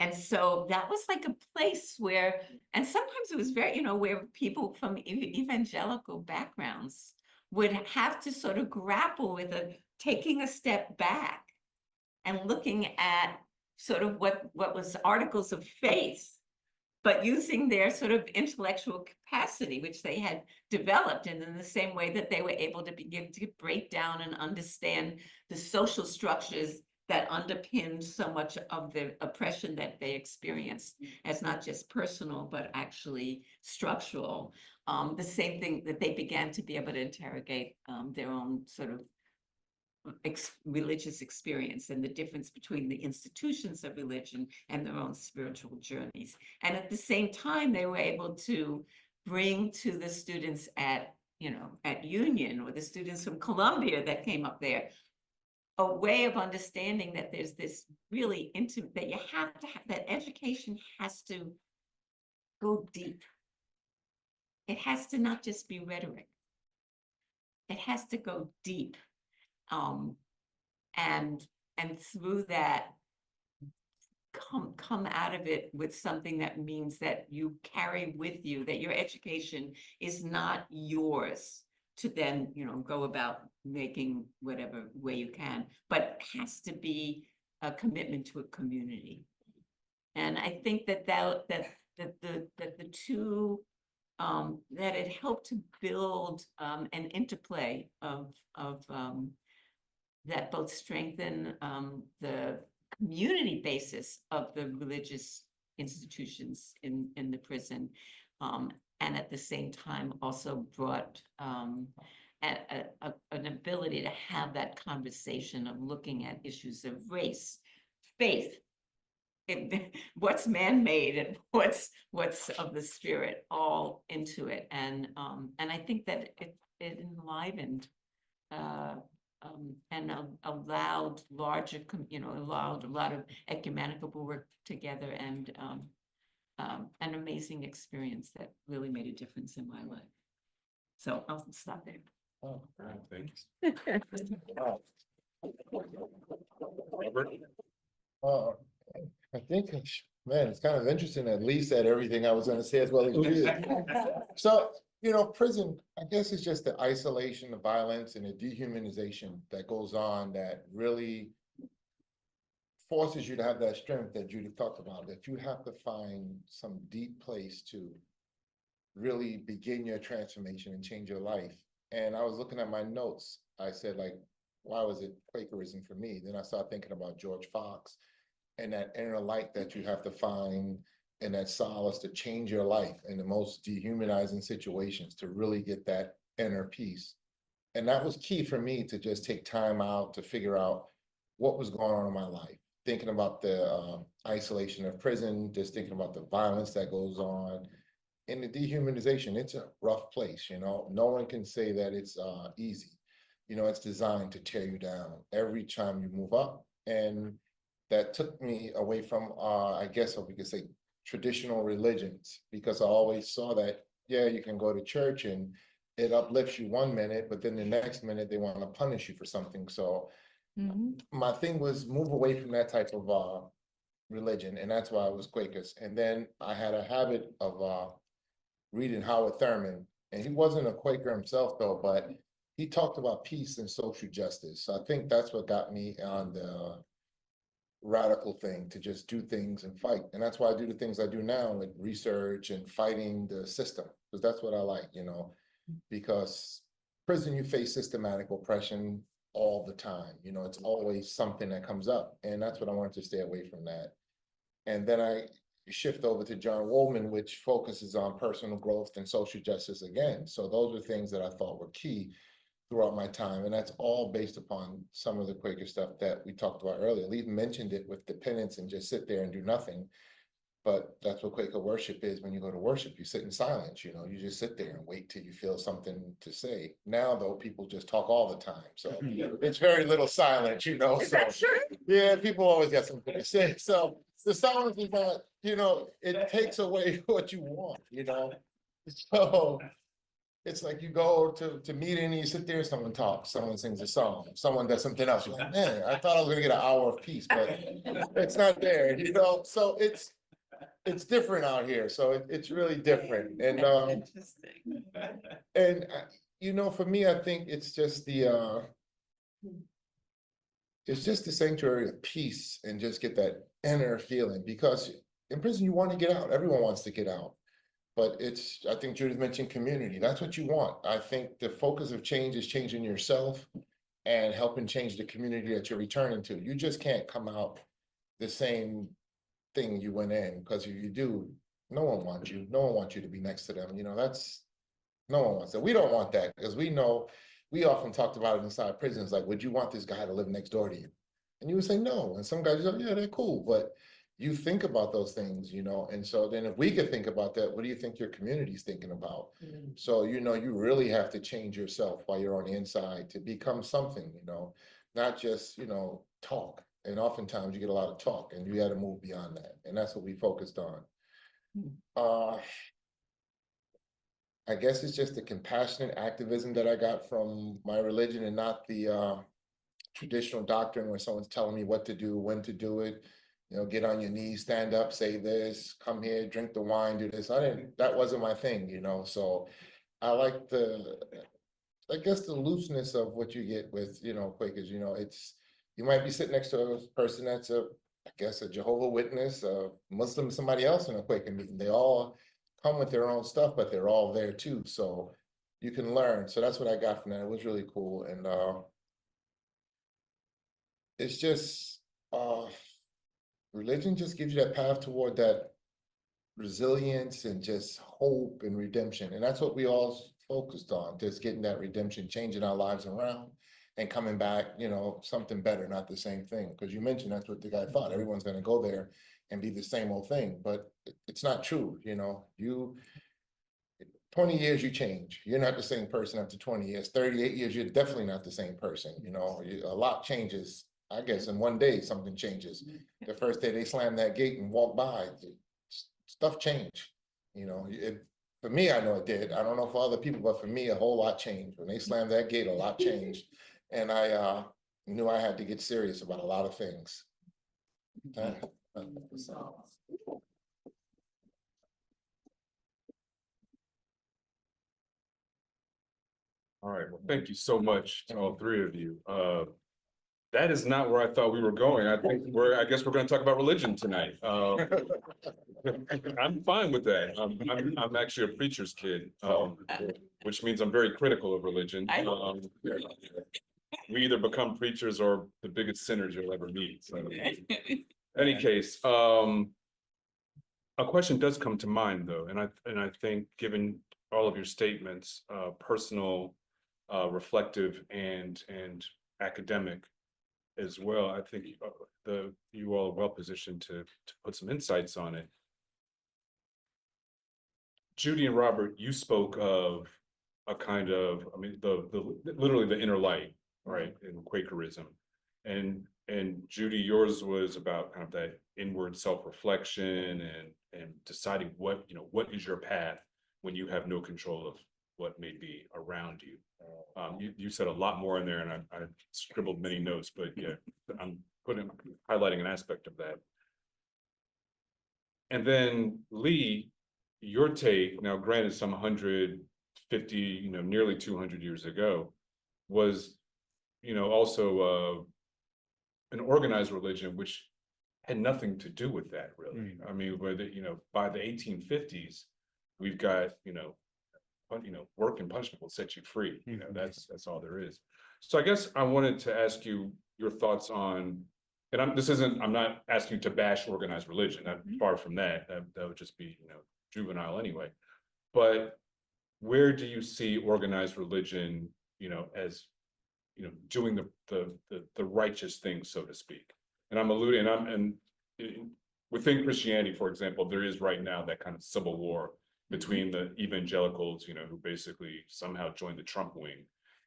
Speaker 3: And so that was like a place where, and sometimes it was very, you know, where people from evangelical backgrounds would have to sort of grapple with taking a step back and looking at sort of what was articles of faith but using their sort of intellectual capacity, which they had developed, and in the same way that they were able to begin to break down and understand the social structures that underpinned so much of the oppression that they experienced as not just personal, but actually structural. The same thing that they began to be able to interrogate their own sort of religious experience and the difference between the institutions of religion and their own spiritual journeys. And at the same time, they were able to bring to the students at Union, or the students from Columbia that came up there, a way of understanding that there's this really intimate, that you have to have, that education has to go deep. It has to not just be rhetoric. It has to go deep. And through that, come out of it with something that means that you carry with you, that your education is not yours to then, go about making whatever way you can, but has to be a commitment to a community. And I think that the two, that it helped to build an interplay of that both strengthen the community basis of the religious institutions in the prison, and at the same time also brought an ability to have that conversation of looking at issues of race, faith, what's man-made and what's of the spirit, all into it. And I think that it enlivened and allowed larger, allowed a lot of ecumenical work together, and an amazing experience that really made a difference in my life. So I'll stop there.
Speaker 4: Oh, thank you. Robert?
Speaker 6: I think, man, it's kind of interesting that Lee said everything I was gonna say as well as you did. So, prison, I guess it's just the isolation, the violence, and the dehumanization that goes on that really forces you to have that strength that Judith talked about, that you have to find some deep place to really begin your transformation and change your life. And I was looking at my notes. I said, like, why was it Quakerism for me? Then I started thinking about George Fox and that inner light that you have to find, and that solace to change your life in the most dehumanizing situations, to really get that inner peace. And that was key for me, to just take time out to figure out what was going on in my life. Thinking about the isolation of prison, just thinking about the violence that goes on, and the dehumanization. It's a rough place, no one can say that it's easy. It's designed to tear you down every time you move up. And that took me away from, I guess what we could say, traditional religions, because I always saw that, yeah, you can go to church and it uplifts you one minute, but then the next minute they want to punish you for something. So my thing was move away from that type of religion, and that's why I was Quakers. And then I had a habit of reading Howard Thurman, and he wasn't a Quaker himself though, but he talked about peace and social justice. So I think that's what got me on the radical thing, to just do things and fight. And that's why I do the things I do now, like research and fighting the system, because that's what I like, because prison, you face systematic oppression all the time. It's always something that comes up, and that's what I wanted to stay away from that. And then I shift over to John Woolman, which focuses on personal growth and social justice again. So those are things that I thought were key throughout my time, and that's all based upon some of the Quaker stuff that we talked about earlier. Lee mentioned it with the penance and just sit there and do nothing, but that's what Quaker worship is. When you go to worship, you sit in silence, you just sit there and wait till you feel something to say. Now though, people just talk all the time, so it's very little silence,
Speaker 3: Is that true?
Speaker 6: Yeah, people always got something to say. So the silence is not, it takes away what you want, so it's like you go to meeting and you sit there, someone talks, someone sings a song, someone does something else. You're like, man, I thought I was gonna get an hour of peace, but it's not there, so it's different out here. So it's really different. And
Speaker 3: Interesting.
Speaker 6: and for me, I think it's just the sanctuary of peace, and just get that inner feeling, because in prison, you want to get out. Everyone wants to get out. But it's, I think Judith mentioned community. That's what you want. I think the focus of change is changing yourself and helping change the community that you're returning to. You just can't come out the same thing you went in, because if you do, no one wants you. No one wants you to be next to them. You know, that's, no one wants that. We don't want that, because we know, we often talked about it inside prisons, like, would you want this guy to live next door to you? And you would say no. And some guys, yeah, they're cool. But you think about those things, you know, and so then if we could think about that, what do you think your community's thinking about? So, you know, you really have to change yourself while you're on the inside to become something, you know, not just, you know, talk. And oftentimes you get a lot of talk, and you got to move beyond that. And that's what we focused on. I guess it's just the compassionate activism that I got from my religion, and not the traditional doctrine where someone's telling me what to do, when to do it. You know, get on your knees, stand up, say this, come here, drink the wine, do this. That wasn't my thing, you know, so I like I guess the looseness of what you get with, you know, Quakers, you know, you might be sitting next to a person that's I guess a Jehovah Witness, a Muslim, somebody else in a Quaker meeting. They all come with their own stuff, but they're all there too. So you can learn. So that's what I got from that. It was really cool. And it's just, religion just gives you that path toward that resilience and just hope and redemption. And that's what we all focused on, just getting that redemption, changing our lives around and coming back, you know, something better, not the same thing. Because you mentioned that's what the guy thought. Everyone's going to go there and be the same old thing, but it's not true. You know, 20 years, you change. You're not the same person after 20 years, 38 years, you're definitely not the same person. You know, a lot changes. I guess in one day, something changes. The first day they slam that gate and walk by, stuff changed. You know, for me, I know it did. I don't know for other people, but for me, a whole lot changed. When they slammed that gate, a lot changed. And I knew I had to get serious about a lot of things.
Speaker 4: All right, well, thank you so much to all three of you. That is not where I thought we were going. I guess we're going to talk about religion tonight. I'm fine with that. I'm actually a preacher's kid, which means I'm very critical of religion. We either become preachers or the biggest sinners you'll ever meet. So, any case, a question does come to mind though, and I think given all of your statements, personal, reflective, and academic as well, I think you all are well positioned to put some insights on it. Judy and Robert, you spoke of a kind of, I mean, literally the inner light, right, in Quakerism, and Judy, yours was about kind of that inward self-reflection and deciding what is your path when you have no control of what may be around you. You said a lot more in there, and I scribbled many notes, but yeah, I'm highlighting an aspect of that. And then Lee, your take, now granted some 150, nearly 200 years ago, was, also an organized religion, which had nothing to do with that, really. I mean, by the 1850s, we've got, work and punishment will set you free. That's all there is. So I guess I wanted to ask you your thoughts on, and I'm not asking you to bash organized religion. Far from that. That would just be, juvenile anyway. But where do you see organized religion, as, doing the righteous thing, so to speak? And I'm alluding, and within Christianity, for example, there is right now that kind of civil war between the evangelicals, who basically somehow joined the Trump wing,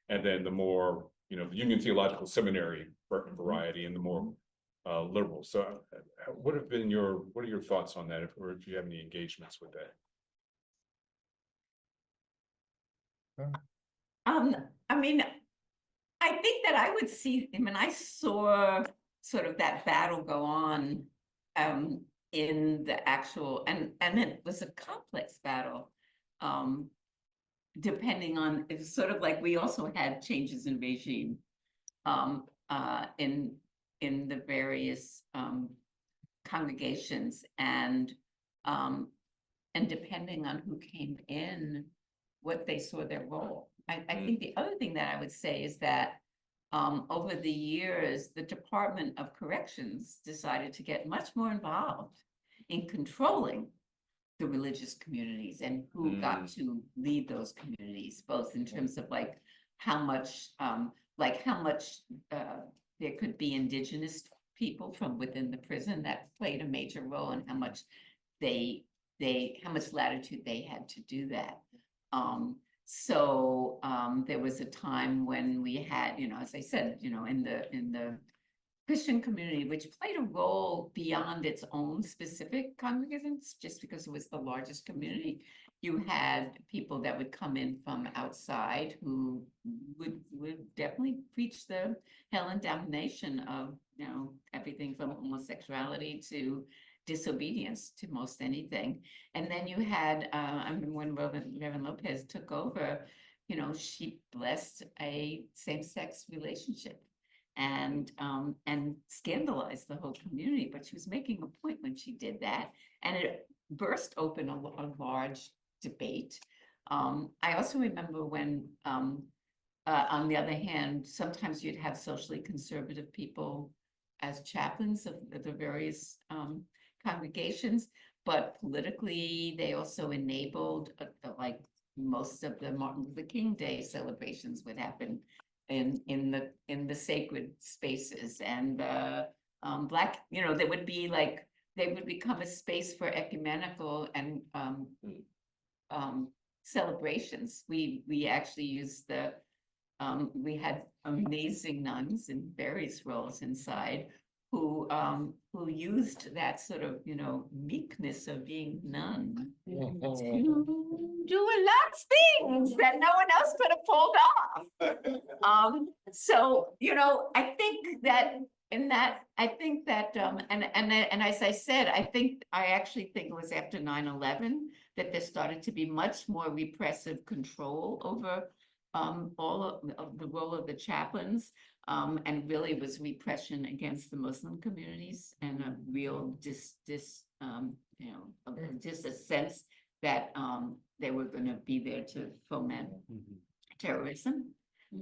Speaker 4: and then the more, the Union Theological Seminary variety, and the more liberal. So what are your thoughts on that, or if you have any engagements with that?
Speaker 3: I mean, I think that I would see, I saw sort of that battle go on in the actual, and it was a complex battle, depending on, it was sort of like we also had changes in regime in the various congregations and depending on who came in, what they saw their role. I think the other thing that I would say is that over the years, the Department of Corrections decided to get much more involved in controlling the religious communities and who got to lead those communities, both in terms of like how much there could be indigenous people from within the prison that played a major role, and how much how much latitude they had to do that. So there was a time when we had, as I said, in the Christian community, which played a role beyond its own specific congregations, just because it was the largest community. You had people that would come in from outside who would definitely preach the hell and damnation of, everything from homosexuality to disobedience to most anything. And then you had, I remember when Reverend Lopez took over, she blessed a same-sex relationship and scandalized the whole community. But she was making a point when she did that, and it burst open a large debate. I also remember when, on the other hand, sometimes you'd have socially conservative people as chaplains of the various congregations, but politically they also enabled like most of the Martin Luther King Day celebrations would happen in the sacred spaces, and Black, there would be like, they would become a space for ecumenical and celebrations. We actually used we had amazing nuns in various roles inside who used that sort of, meekness of being nun to do a lot of things that no one else could have pulled off. So, I think that and as I said, I actually think it was after 9/11 that there started to be much more repressive control over all of the role of the chaplains, and really was repression against the Muslim communities, and a real just a sense that they were going to be there to foment terrorism,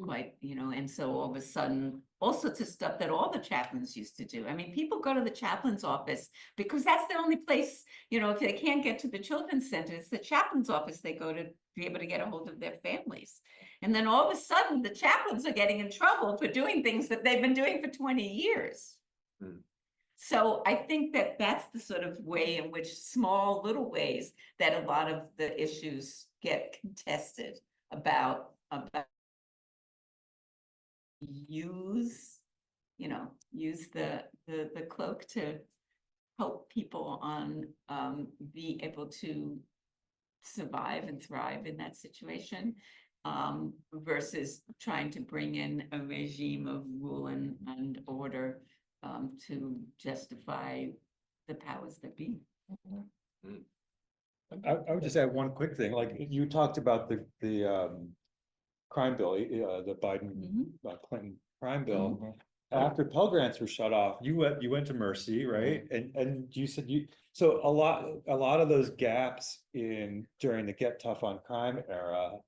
Speaker 3: quite, and so all of a sudden, all sorts of stuff that all the chaplains used to do. I mean, people go to the chaplain's office because that's the only place, if they can't get to the children's center, it's the chaplain's office they go to be able to get a hold of their families. And then all of a sudden, the chaplains are getting in trouble for doing things that they've been doing for 20 years. So I think that that's the sort of way in which small little ways that a lot of the issues get contested about use the cloak to help people be able to survive and thrive in that situation, versus trying to bring in a regime of rule and order to justify the powers that be.
Speaker 5: I would just add one quick thing, like you talked about the crime bill, the Biden Clinton crime bill. After Pell Grants were shut off, you went to Mercy, right? And you said so a lot of those gaps during the Get Tough on Crime era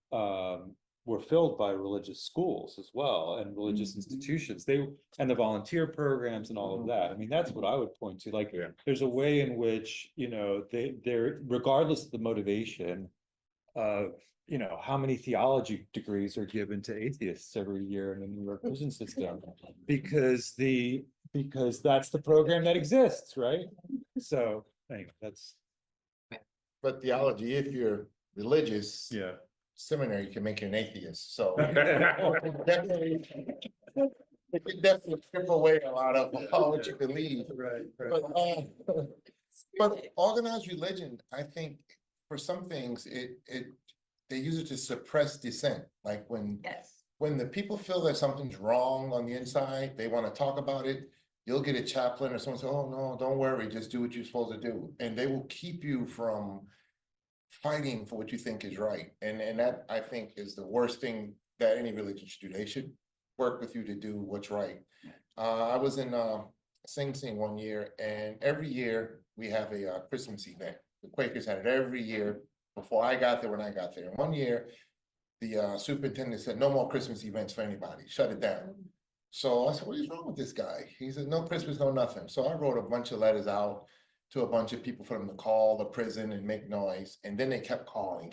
Speaker 5: were filled by religious schools as well, and religious institutions. And the volunteer programs and all of that. I mean, that's what I would point to. Like, there's a way in which, they're regardless of the motivation of, how many theology degrees are given to atheists every year in the New York prison system, because that's the program that exists, right? So anyway, that's.
Speaker 6: But theology, if you're religious, seminary can make you an atheist, so. Definitely, it can definitely strip away a lot of what you believe.
Speaker 5: Right.
Speaker 6: But organized religion, I think, for some things, they use it to suppress dissent. Like when the people feel that something's wrong on the inside, they want to talk about it. You'll get a chaplain or someone say, "Oh no, don't worry, just do what you're supposed to do," and they will keep you from fighting for what you think is right. And that, I think, is the worst thing that any religion should do. They should work with you to do what's right. I was in Sing Sing one year, and every year we have a Christmas event. The Quakers had it every year before I got there, when I got there. And one year, the superintendent said, no more Christmas events for anybody, shut it down. So I said, what is wrong with this guy? He said, no Christmas, no nothing. So I wrote a bunch of letters out to a bunch of people for them to call the prison and make noise. And then they kept calling.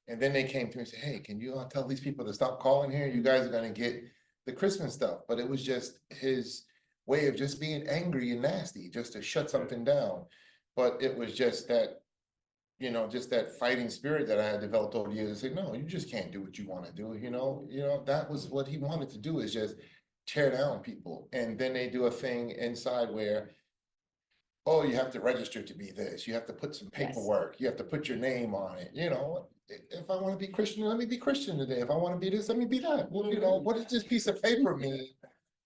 Speaker 6: And then they came to me and said, hey, can you tell these people to stop calling here? You guys are gonna get the Christmas stuff. But it was just his way of just being angry and nasty, just to shut something down. But it was just that, you know, just that fighting spirit that I had developed over the years. Say, no, you just can't do what you want to do. You know, that was what he wanted to do, is just tear down people. And then they do a thing inside where, oh, you have to register to be this. You have to put some paperwork. You have to put your name on it. You know, if I want to be Christian, let me be Christian today. If I want to be this, let me be that. Well, you know, what does this piece of paper mean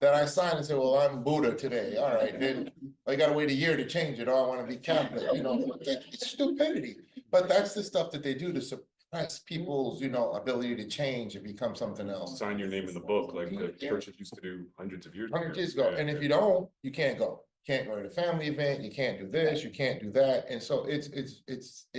Speaker 6: that I sign and say, well, I'm Buddha today? All right, then I got to wait a year to change it. Or I want to be Catholic. You know, it's stupidity. But that's the stuff that they do to suppress people's, you know, ability to change and become something else.
Speaker 4: Sign your name in the book like the churches used to do hundreds of years ago.
Speaker 6: 100 years ago.
Speaker 4: Yeah.
Speaker 6: And if you don't, you can't go. Can't go to the family event, you can't do this, you can't do that. And so it's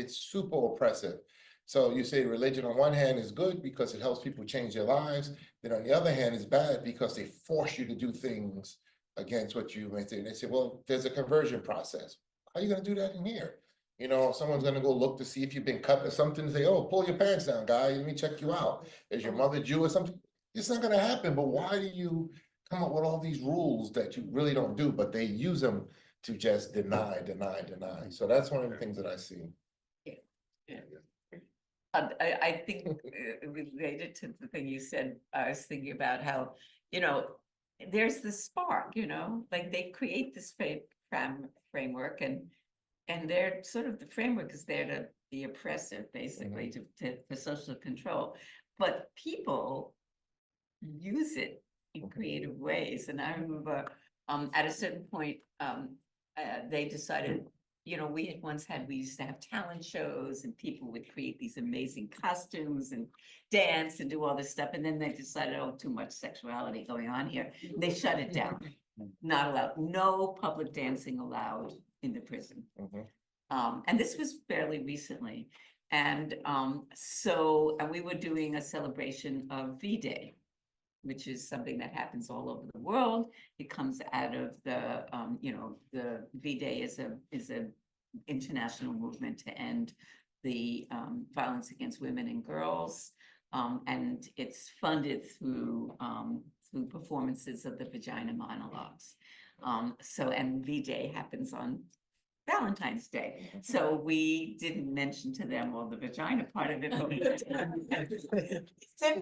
Speaker 6: super oppressive. So you say religion on one hand is good because it helps people change their lives. Then on the other hand, it's bad because they force you to do things against what you went through. And they say, well, there's a conversion process. How are you gonna do that in here? You know, someone's gonna go look to see if you've been cut or something, say, oh, pull your pants down, guy, let me check you out. Is your mother Jew or something? It's not gonna happen, but why do you come up with all these rules that you really don't do, but they use them to just deny. So that's one of the things that I see.
Speaker 3: I think related to the thing you said, I was thinking about how, you know, there's this spark, you know, like they create this framework and they're sort of, the framework is there to be oppressive, basically, for social control. But people use it in creative ways. And I remember at a certain point, they decided, you know, we used to have talent shows and people would create these amazing costumes and dance and do all this stuff. And then they decided, oh, too much sexuality going on here. They shut it down. Not allowed. No public dancing allowed in the prison. And this was fairly recently. And so we were doing a celebration of V-Day, which is something that happens all over the world. It comes out of the, you know, the V-Day is a international movement to end the violence against women and girls. And it's funded through performances of the vagina monologues. And V-Day happens on Valentine's Day. So we didn't mention to them, well, the vagina part of it, but we did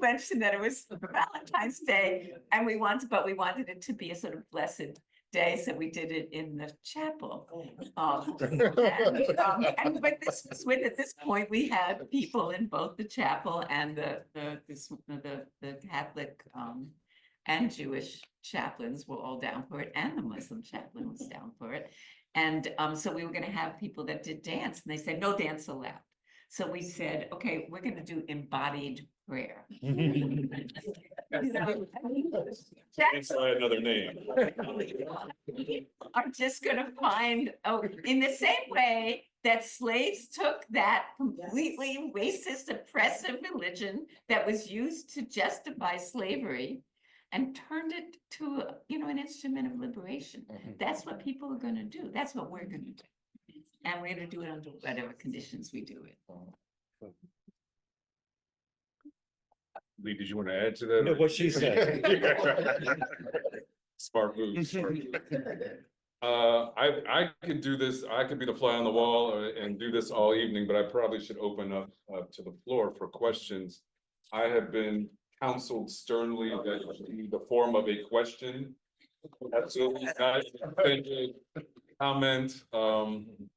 Speaker 3: mention that it was for Valentine's Day, and we wanted it to be a sort of blessed day, so we did it in the chapel. But this was when, at this point, we had people in both the chapel and the Catholic and Jewish chaplains were all down for it, and the Muslim chaplain was down for it. And so we were going to have people that did dance, and they said, no dance allowed. So we said, okay, we're going to do embodied prayer.
Speaker 4: That's another name.
Speaker 3: Are just going to find, in the same way that slaves took that completely racist, oppressive religion that was used to justify slavery and turned it to, you know, an instrument of liberation. That's what people are going to do. That's what we're going to do. And we're going to do it under whatever conditions we do it.
Speaker 4: Lee, did you want to add to that?
Speaker 5: No, what she said.
Speaker 4: Smart move. I could do this. I could be the fly on the wall and do this all evening, but I probably should open up to the floor for questions. I have been counseled sternly that in the form of a question. Absolutely not. Comment.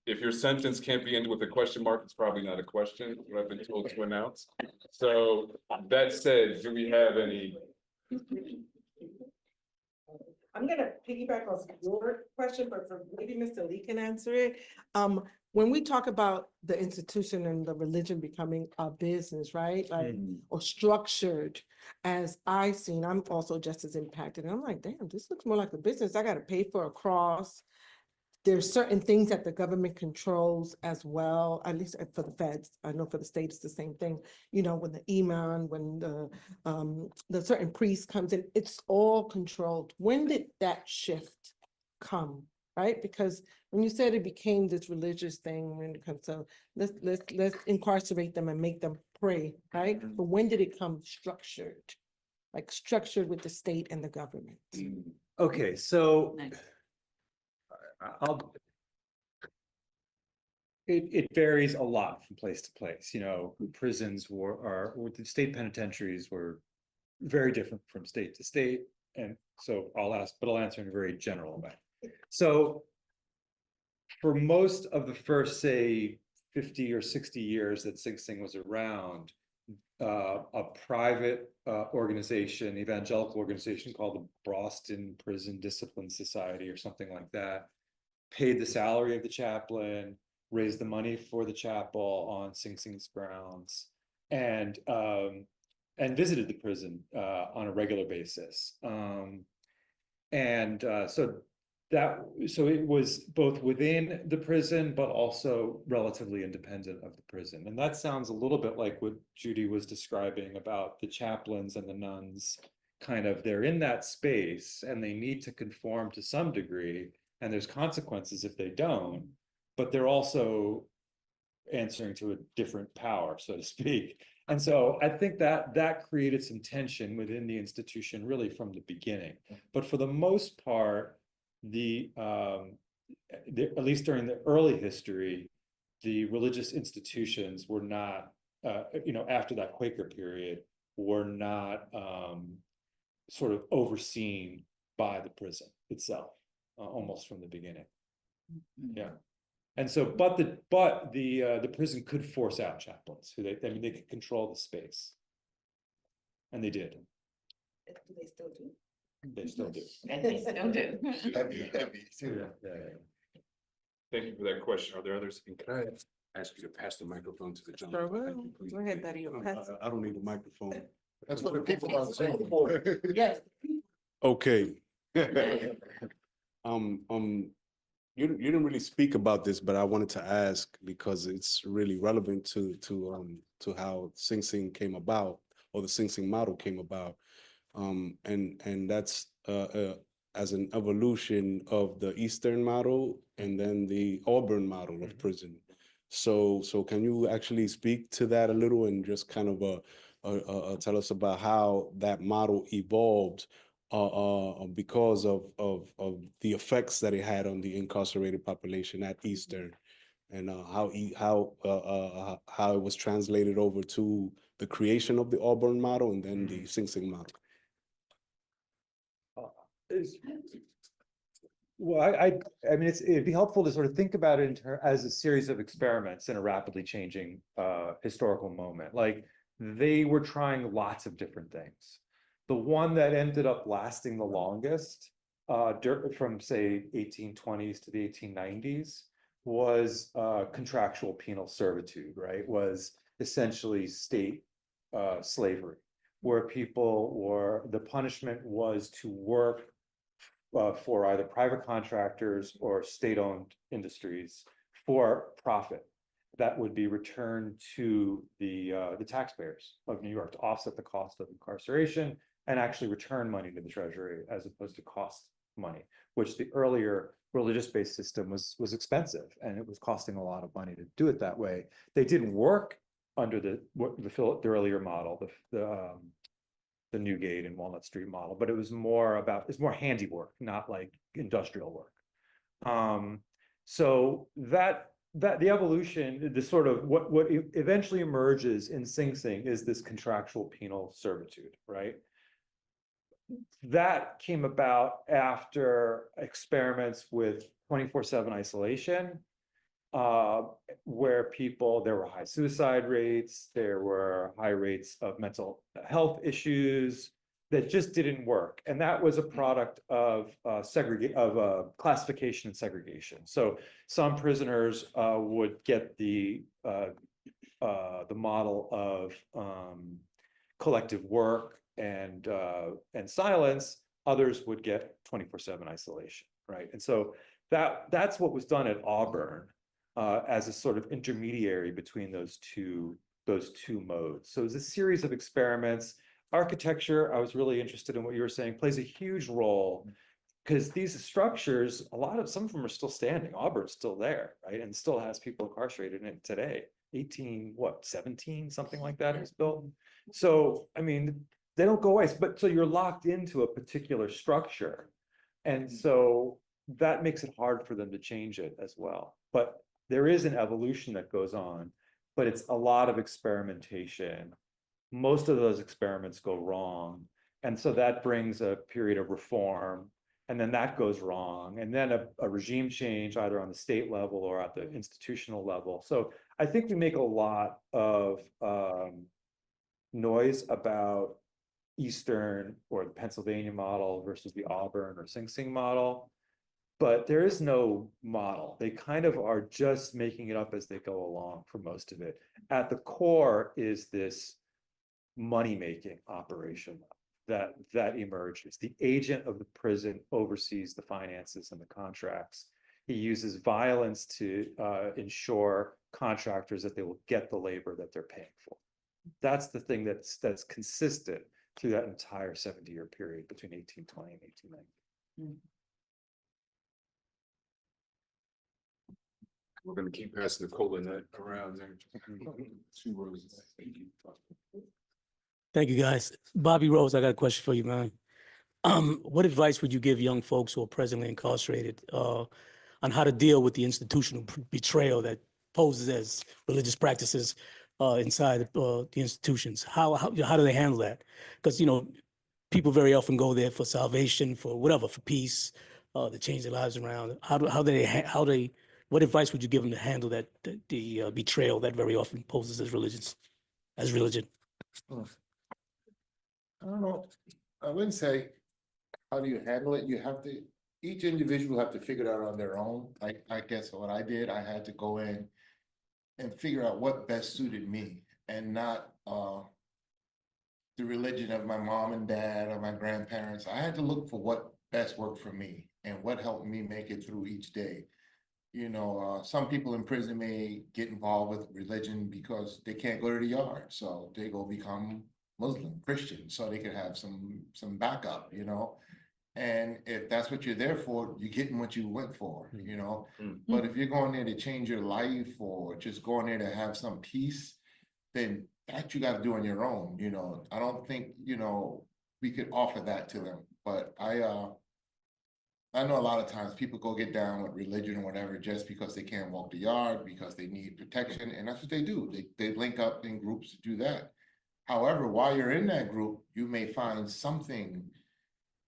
Speaker 4: If your sentence can't be ended with a question mark, it's probably not a question, what I've been told to announce. So that said, do we have any?
Speaker 7: I'm gonna piggyback on your question, but for maybe Mr. Lee can answer it. When we talk about the institution and the religion becoming a business, right? Like, or structured, as I've seen, I'm also just as impacted. And I'm like, damn, this looks more like a business. I gotta pay for a cross. There's certain things that the government controls as well, at least for the feds. I know for the state, it's the same thing. You know, when the imam, when the certain priest comes in, it's all controlled. When did that shift come, right? Because when you said it became this religious thing, when it comes to let's incarcerate them and make them pray, right? But when did it come structured, like structured with the state and the government?
Speaker 5: Okay, so
Speaker 3: Nice.
Speaker 5: it varies a lot from place to place, you know, prisons or the state penitentiaries were very different from state to state. And so I'll answer in a very general way. So for most of the first, say, 50 or 60 years that Sing Sing was around, a private organization, evangelical organization called the Boston Prison Discipline Society or something like that, paid the salary of the chaplain, raised the money for the chapel on Sing Sing's grounds, and visited the prison on a regular basis. So it was both within the prison, but also relatively independent of the prison. And that sounds a little bit like what Judy was describing about the chaplains and the nuns. Kind of, they're in that space and they need to conform to some degree, and there's consequences if they don't, but they're also answering to a different power, so to speak. And so I think that created some tension within the institution really from the beginning. But for the most part, at least during the early history, the religious institutions were not, after that Quaker period, were not sort of overseen by the prison itself, almost from the beginning. Yeah. And so, but the prison could force out chaplains who they could control the space. And they did.
Speaker 7: Do they still do?
Speaker 5: They still do.
Speaker 3: And they still do.
Speaker 6: Heavy, too.
Speaker 4: Thank you for that question. Are there others? And can I ask you to pass the microphone to the gentleman?
Speaker 7: Sure will.
Speaker 4: Thank you, please.
Speaker 7: Go ahead, Daddy.
Speaker 8: I don't need a microphone.
Speaker 6: That's what the people are saying.
Speaker 7: Yes.
Speaker 8: Okay. You didn't really speak about this, but I wanted to ask because it's really relevant to how Sing Sing came about, or the Sing Sing model came about. And that's as an evolution of the Eastern model and then the Auburn model of prison. So can you actually speak to that a little and just kind of tell us about how that model evolved because of the effects that it had on the incarcerated population at Eastern, and how it was translated over to the creation of the Auburn model and then the Sing Sing model?
Speaker 5: Well, I mean, it'd be helpful to sort of think about it as a series of experiments in a rapidly changing historical moment. Like, they were trying lots of different things. The one that ended up lasting the longest, from say 1820s to the 1890s, was contractual penal servitude, right? Was essentially state slavery, where the punishment was to work for either private contractors or state-owned industries for profit that would be returned to the taxpayers of New York to offset the cost of incarceration and actually return money to the treasury as opposed to cost money, which the earlier religious-based system was expensive, and it was costing a lot of money to do it that way. They didn't work under the earlier model, the Newgate and Walnut Street model, but it's more handiwork, not like industrial work. So that the evolution, the sort of what eventually emerges in Sing Sing is this contractual penal servitude, right? That came about after experiments with 24/7 isolation, where there were high suicide rates, there were high rates of mental health issues. that just didn't work. And that was a product of classification and segregation. So some prisoners would get the model of collective work and silence. Others would get 24/7 isolation, right? And so that's what was done at Auburn as a sort of intermediary between those two modes. So it was a series of experiments. Architecture, I was really interested in what you were saying, plays a huge role because these structures, some of them are still standing. Auburn's still there, right? And still has people incarcerated in it today. 17, something like that, it was built. So, I mean, they don't go away, but so you're locked into a particular structure. And so that makes it hard for them to change it as well. But there is an evolution that goes on, but it's a lot of experimentation. Most of those experiments go wrong. And so that brings a period of reform, and then that goes wrong. And then a regime change, either on the state level or at the institutional level. So I think we make a lot of noise about Eastern or the Pennsylvania model versus the Auburn or Sing Sing model, but there is no model. They kind of are just making it up as they go along for most of it. At the core is this money-making operation that emerges. The agent of the prison oversees the finances and the contracts. He uses violence to ensure contractors that they will get the labor that they're paying for. That's the thing that's consistent through that entire 70-year period between 1820 and 1890.
Speaker 4: We're gonna keep passing the cola nut around there. 2 rows.
Speaker 9: Thank you, guys. Bobby Rose, I got a question for you, man. What advice would you give young folks who are presently incarcerated on how to deal with the institutional betrayal that poses as religious practices inside the institutions? How do they handle that? Because, you know, people very often go there for salvation, for whatever, for peace, to change their lives around. What advice would you give them to handle that, the betrayal that very often poses as religion?
Speaker 6: I don't know. I wouldn't say, how do you handle it? You have to, each individual have to figure it out on their own. I guess what I did, I had to go in and figure out what best suited me and not the religion of my mom and dad or my grandparents. I had to look for what best worked for me and what helped me make it through each day. You know, some people in prison may get involved with religion because they can't go to the yard. So they go become Muslim, Christian, so they could have some backup, you know. And if that's what you're there for, you're getting what you went for, you know. But if you're going there to change your life or just going there to have some peace, then that you got to do on your own, you know. I don't think, you know, we could offer that to them. But I know a lot of times people go get down with religion or whatever just because they can't walk the yard, because they need protection, and that's what they do. They link up in groups to do that. However, while you're in that group, you may find something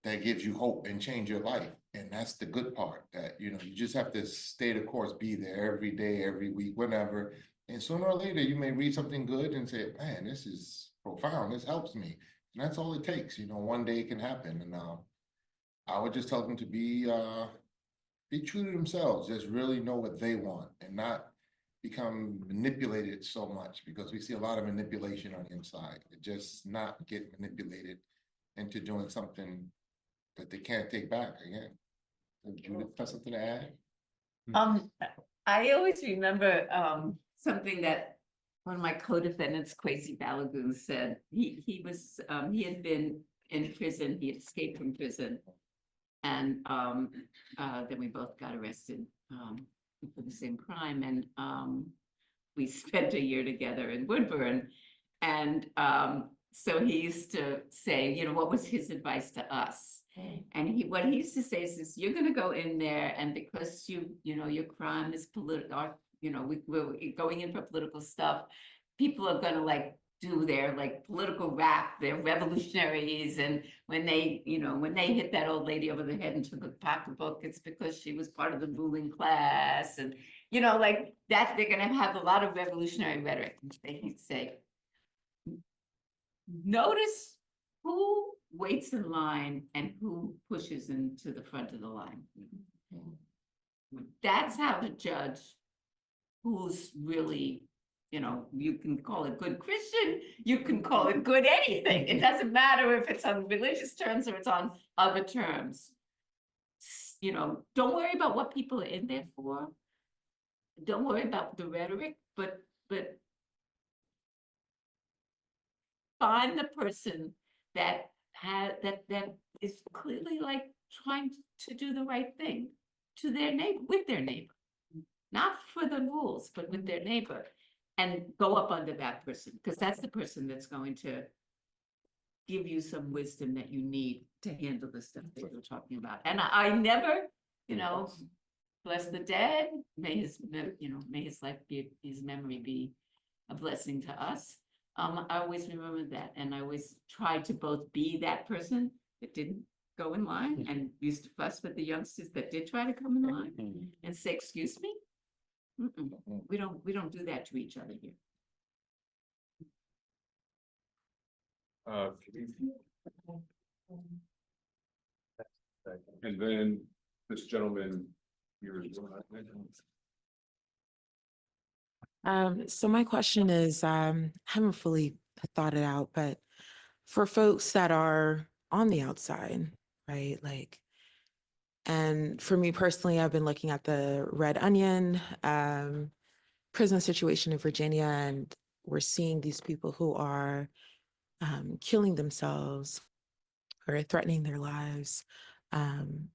Speaker 6: that gives you hope and change your life. And that's the good part, that, you know, you just have to stay the course, be there every day, every week, whenever. And sooner or later, you may read something good and say, man, this is profound. This helps me. And that's all it takes. You know, one day it can happen. And I would just tell them to be true to themselves. Just really know what they want and not become manipulated so much, because we see a lot of manipulation on the inside. Just not get manipulated into doing something that they can't take back again. Judith has something to add?
Speaker 3: I always remember something that one of my co-defendants, Kwesi Balagoon, said. He had been in prison. He had escaped from prison, and then we both got arrested for the same crime, and we spent a year together in Woodburn. And so he used to say, you know, what was his advice to us? And what he used to say is you're going to go in there, and because you know, your crime is political, you know, we're going in for political stuff, people are going to like do their like political rap, they're revolutionaries, and when they hit that old lady over the head and took a pocketbook, it's because she was part of the ruling class, and you know, like that, they're going to have a lot of revolutionary rhetoric. He'd say, notice who waits in line and who pushes into the front of the line. That's how to judge who's really, you can call it good Christian, you can call it good anything. It doesn't matter if it's on religious terms or it's on other terms. Don't worry about what people are in there for. Don't worry about the rhetoric, but find the person that is clearly like trying to do the right thing to their neighbor, with their neighbor, not for the rules, but with their neighbor, and go up under that person, because that's the person that's going to give you some wisdom that you need to handle the stuff that you're talking about. And I never, bless the dead, may his life be, his memory be a blessing to us. I always remember that, and I always tried to both be that person that didn't go in line and used to fuss with the youngsters that did try to come in line and say, excuse me. We don't do that to each other here.
Speaker 4: And then this gentleman here.
Speaker 10: So my question is, haven't fully thought it out, but for folks that are on the outside, right? Like, and for me personally, I've been looking at the Red Onion prison situation in Virginia, and we're seeing these people who are killing themselves or threatening their lives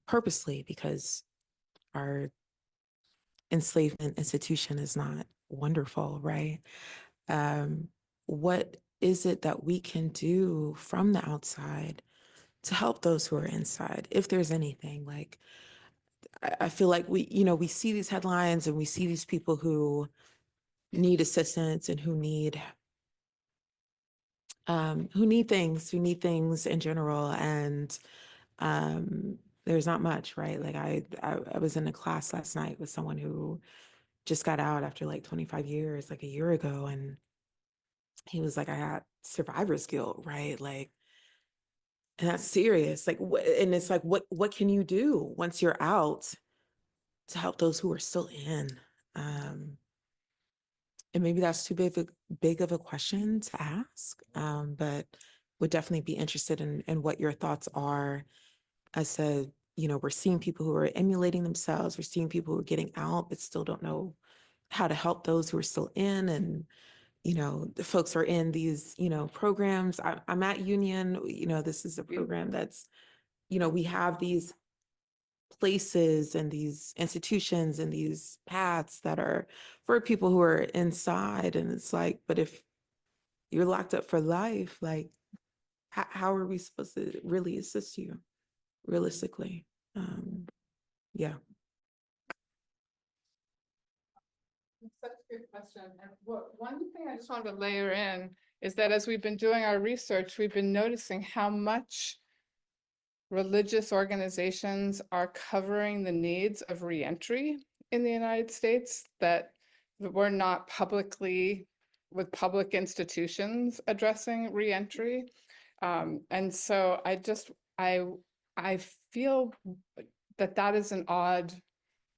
Speaker 10: purposely because our enslavement institution is not wonderful, right? What is it that we can do from the outside to help those who are inside, if there's anything? Like, I feel like we see these headlines and we see these people who need assistance and who need things in general, and there's not much, right? Like I was in a class last night with someone who just got out after like 25 years, like a year ago, and he was like, I had survivor's guilt, right? Like, and that's serious. Like, and it's like, what can you do once you're out to help those who are still in? And maybe that's too big of a question to ask, but would definitely be interested in what your thoughts are. I said, we're seeing people who are emulating themselves. We're seeing people who are getting out, but still don't know how to help those who are still in. And, the folks are in these, programs. I'm at Union, this is a program that's, we have these places and these institutions and these paths that are for people who are inside. And it's like, but if you're locked up for life, like, how are we supposed to really assist you realistically? Yeah.
Speaker 2: Such a good question. And one thing I just wanted to layer in is that as we've been doing our research, we've been noticing how much religious organizations are covering the needs of reentry in the United States, that we're not publicly with public institutions addressing reentry. And so I feel that is an odd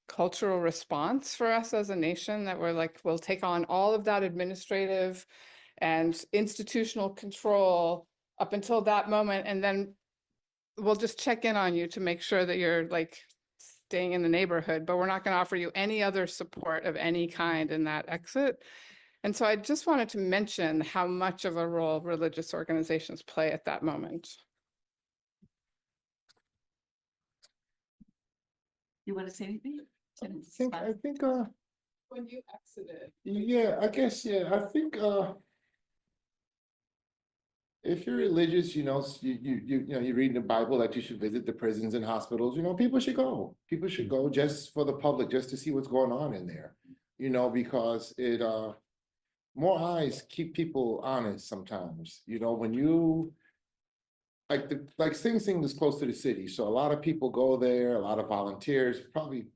Speaker 2: cultural response for us as a nation, that we're like, we'll take on all of that administrative and institutional control up until that moment, and then we'll just check in on you to make sure that you're like staying in the neighborhood, but we're not going to offer you any other support of any kind in that exit. And so I just wanted to mention how much of a role religious organizations play at that moment.
Speaker 3: You want to say anything?
Speaker 6: I think,
Speaker 2: When you exited.
Speaker 6: yeah, I guess, yeah, I think, if you're religious, you read in the Bible that you should visit the prisons and hospitals, people should go. People should go just for the public, just to see what's going on in there, because it, more eyes keep people honest sometimes, when you, like Sing Sing is close to the city, so a lot of people go there, a lot of volunteers, probably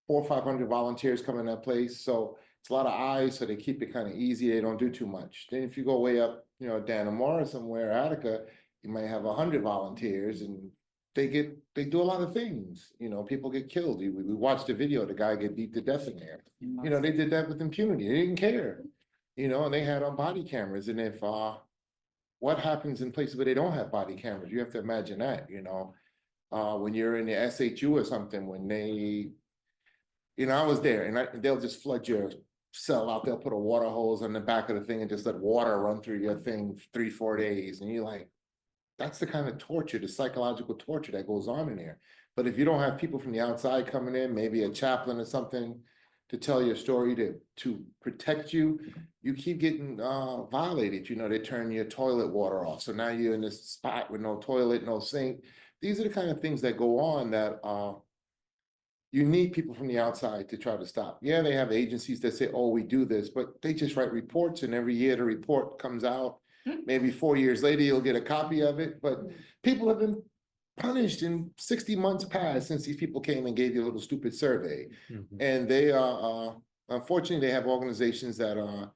Speaker 6: 400 or 500 volunteers come in that place, so it's a lot of eyes, so they keep it kind of easy. They don't do too much. Then if you go way up, Dannemora somewhere, Attica, you might have 100 volunteers and they do a lot of things, you know, people get killed. We watched a video, the guy get beat to death in there. You know, they did that with impunity, they didn't care. You know, and they had on body cameras, and if, what happens in places where they don't have body cameras, you have to imagine that, you know. When you're in the SHU or something, when they, you know, I was there, and they'll just flood your cell out, they'll put a water hose on the back of the thing and just let water run through your thing 3-4 days, and you're like, that's the kind of torture, the psychological torture that goes on in there. But if you don't have people from the outside coming in, maybe a chaplain or something, to tell your story, to protect you, you keep getting violated. You know, they turn your toilet water off, so now you're in this spot with no toilet, no sink. These are the kind of things that go on that you need people from the outside to try to stop. Yeah, they have agencies that say, oh, we do this, but they just write reports, and every year the report comes out. Maybe 4 years later, you'll get a copy of it, but people have been punished in 60 months past since these people came and gave you a little stupid survey. And they are, unfortunately, they have organizations that are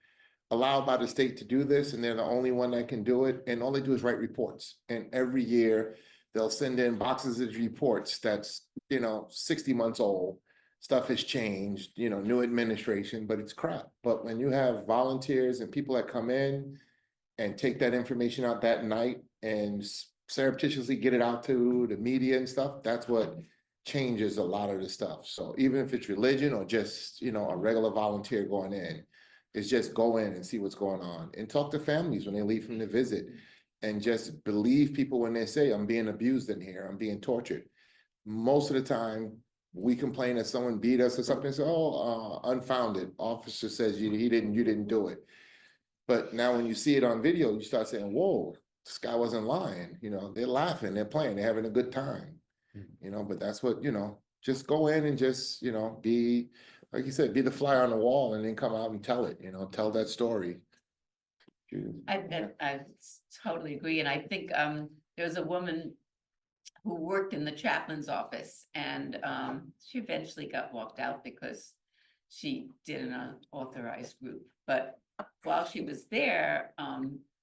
Speaker 6: allowed by the state to do this, and they're the only one that can do it. And all they do is write reports. And every year they'll send in boxes of reports that's, you know, 60 months old. Stuff has changed, you know, new administration, but it's crap. But when you have volunteers and people that come in and take that information out that night and surreptitiously get it out to the media and stuff, that's what changes a lot of the stuff. So even if it's religion or just, you know, a regular volunteer going in, it's just go in and see what's going on and talk to families when they leave from the visit, and just believe people when they say, I'm being abused in here, I'm being tortured. Most of the time we complain that someone beat us or something, so, oh, unfounded, officer says you didn't do it. But now when you see it on video, you start saying, whoa, this guy wasn't lying. You know, they're laughing, they're playing, they're having a good time. You know, but that's what, you know, just go in and just, you know, be, like you said, be the fly on the wall, and then come out and tell it, you know, tell that story.
Speaker 3: I totally agree. And I think there was a woman who worked in the chaplain's office, and she eventually got walked out because she did an unauthorized group. But while she was there,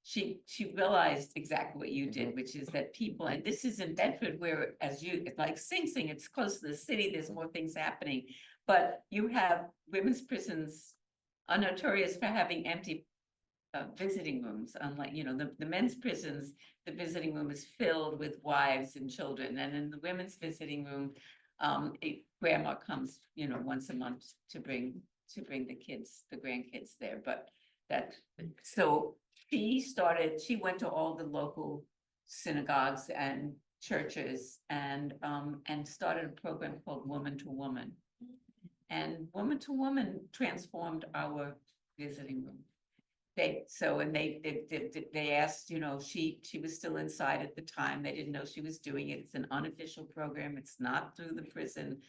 Speaker 3: she realized exactly what you did, which is that people, and this is in Bedford, where, as you, like Sing Sing, it's close to the city, there's more things happening. But you have women's prisons are notorious for having empty visiting rooms. Unlike, you know, the men's prisons, the visiting room is filled with wives and children, and in the women's visiting room, grandma comes, you know, once a month to bring the kids, the grandkids there. But that, so she went to all the local synagogues and churches, and started a program called Woman to Woman. And Woman to Woman transformed our visiting room. They asked, you know, she was still inside at the time. They didn't know she was doing it. It's an unofficial program. It's not through the prison.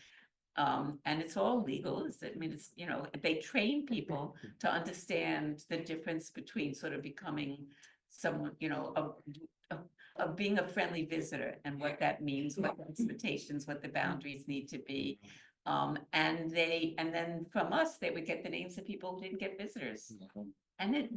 Speaker 3: And it's all legal. I mean, it's, you know, they train people to understand the difference between sort of becoming someone, you know, of being a friendly visitor, and what that means, what the expectations, what the boundaries need to be. And then from us, they would get the names of people who didn't get visitors. And it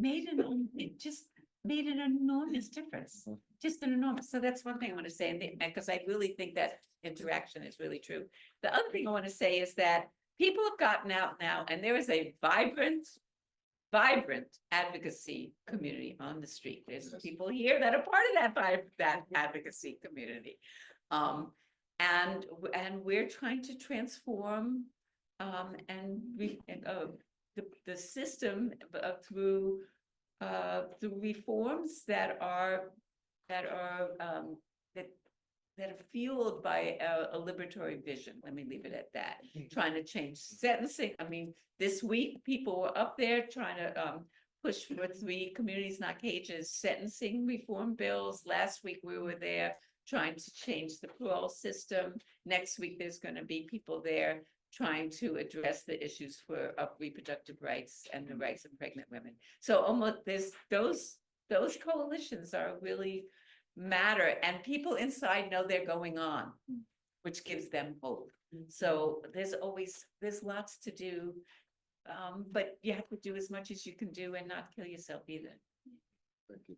Speaker 3: just made an enormous difference, just an enormous. So that's one thing I want to say, because I really think that interaction is really true. The other thing I want to say is that people have gotten out now, and there is a vibrant advocacy community on the street. There's people here that are part of that advocacy community. And we're trying to transform the system through reforms that are fueled by a liberatory vision. Let me leave it at that. Trying to change sentencing. I mean, this week people were up there trying to push for 3 communities, not cages, sentencing reform bills. Last week we were there trying to change the parole system. Next week there's going to be people there trying to address the issues of reproductive rights and the rights of pregnant women. So almost those coalitions are really matter, and people inside know they're going on, which gives them hope. So there's lots to do, but you have to do as much as you can do and not kill yourself either.
Speaker 6: Thank you.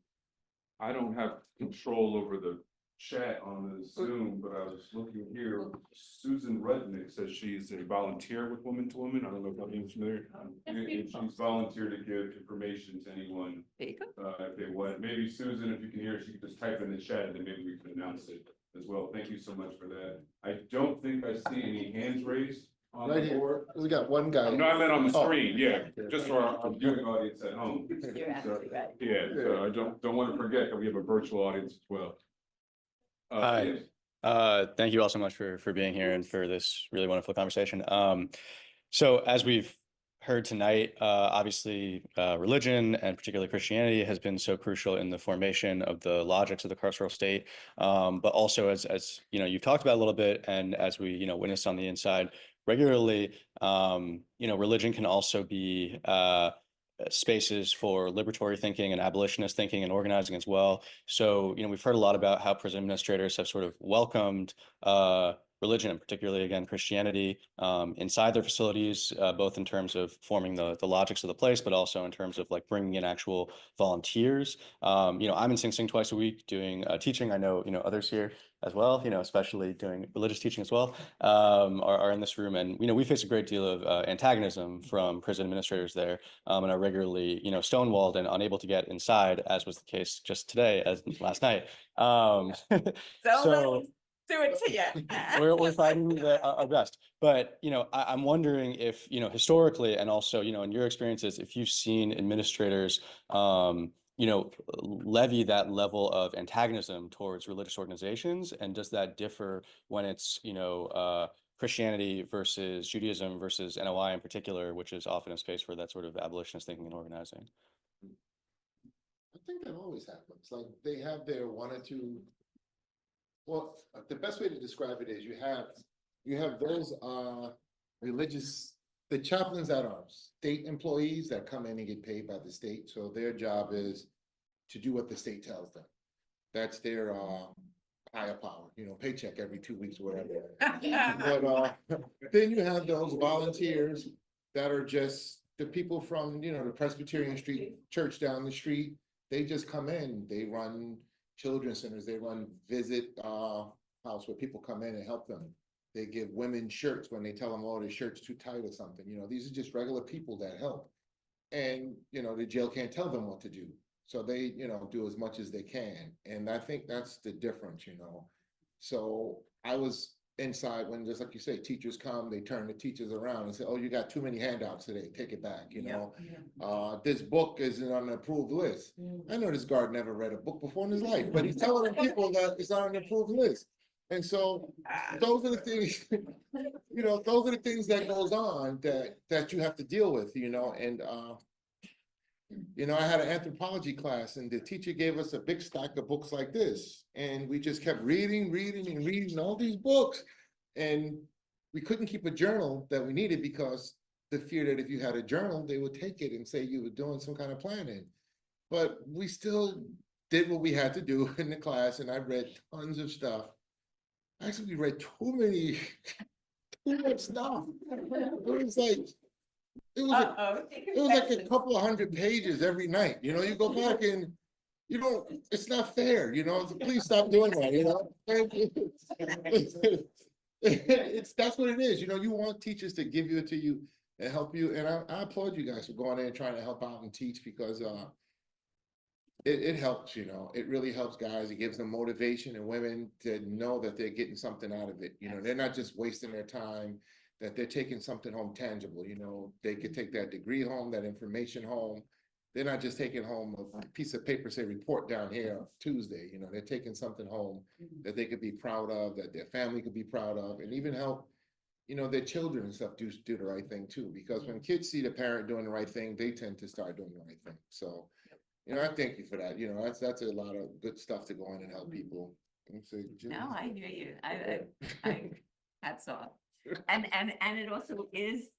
Speaker 4: I don't have control over the chat on the Zoom, but I was looking here. Susan Rudnick says she's a volunteer with Woman to Woman. I don't know if I'm familiar. And she's volunteered to give information to anyone,
Speaker 3: There you go.
Speaker 4: if they want. Maybe Susan, if you can hear, she can just type in the chat and then maybe we can announce it as well. Thank you so much for that. I don't think I see any hands raised on
Speaker 6: Right
Speaker 4: the
Speaker 6: here.
Speaker 4: board.
Speaker 6: We got one guy.
Speaker 4: No, I meant on the
Speaker 6: Oh.
Speaker 4: screen, yeah, just for our viewing audience at home.
Speaker 3: You're absolutely right.
Speaker 4: Yeah, so I don't want to forget that we have a virtual audience as well.
Speaker 11: Hi.
Speaker 4: Yes.
Speaker 11: Thank you all so much for being here and for this really wonderful conversation. So as we've heard tonight, obviously, religion and particularly Christianity has been so crucial in the formation of the logics of the carceral state. But also as you know, you've talked about a little bit, and as we, you know, witnessed on the inside regularly, you know, religion can also be spaces for liberatory thinking and abolitionist thinking and organizing as well. So, you know, we've heard a lot about how prison administrators have sort of welcomed religion, and particularly, again, Christianity, inside their facilities, both in terms of forming the logics of the place, but also in terms of like bringing in actual volunteers. You know, I'm in Sing Sing twice a week doing teaching. I know, you know, others here as well, you know, especially doing religious teaching as well, are in this room. And, you know, we face a great deal of antagonism from prison administrators there, and are regularly, you know, stonewalled and unable to get inside, as was the case just today, as last night. So
Speaker 3: Do it to you.
Speaker 11: we're fighting our best. But, you know, I'm wondering if, you know, historically, and also, you know, in your experiences, if you've seen administrators, you know, levy that level of antagonism towards religious organizations, and does that differ when it's, you know, Christianity versus Judaism versus NOI in particular, which is often a space for that sort of abolitionist thinking and organizing?
Speaker 6: I think that always happens. Like they have their one or two. Well, the best way to describe it is you have those religious, the chaplains that are state employees that come in and get paid by the state. So their job is to do what the state tells them. That's their higher power, you know, paycheck every 2 weeks or whatever. But then you have those volunteers that are just the people from, you know, the Presbyterian Street Church down the street. They just come in, they run children's centers, they run visit house where people come in and help them. They give women shirts when they tell them, oh, the shirt's too tight or something. You know, these are just regular people that help. And, you know, the jail can't tell them what to do. So they, you know, do as much as they can. And I think that's the difference, you know. So I was inside when, just like you say, teachers come, they turn the teachers around and say, oh, you got too many handouts today, take it back, you know. This book isn't on the approved list. I know this guard never read a book before in his life, but he's telling the people that it's on an approved list. And so those are the things, you know, those are the things that goes on that you have to deal with, you know. And you know, I had an anthropology class and the teacher gave us a big stack of books like this. And we just kept reading all these books. And we couldn't keep a journal that we needed because the fear that if you had a journal, they would take it and say you were doing some kind of planning. But we still did what we had to do in the class. And I read tons of stuff. Actually, we read too much stuff. It was like a couple of 100 pages every night. You know, you go back and you don't, it's not fair, you know. Please stop doing that, you know. That's what it is. You know, you want teachers to give it to you and help you. And I applaud you guys for going in and trying to help out and teach, because it helps, you know. It really helps guys. It gives them motivation, and women to know that they're getting something out of it. You know, they're not just wasting their time, that they're taking something home tangible. You know, they could take that degree home, that information home. They're not just taking home a piece of paper, say report down here on Tuesday. You know, they're taking something home that they could be proud of, that their family could be proud of, and even help, you know, their children and stuff do the right thing too. Because when kids see the parent doing the right thing, they tend to start doing the right thing. So, you know, I thank you for that. You know, that's a lot of good stuff to go in and help people.
Speaker 3: No, I hear you. I hats off. And it also is,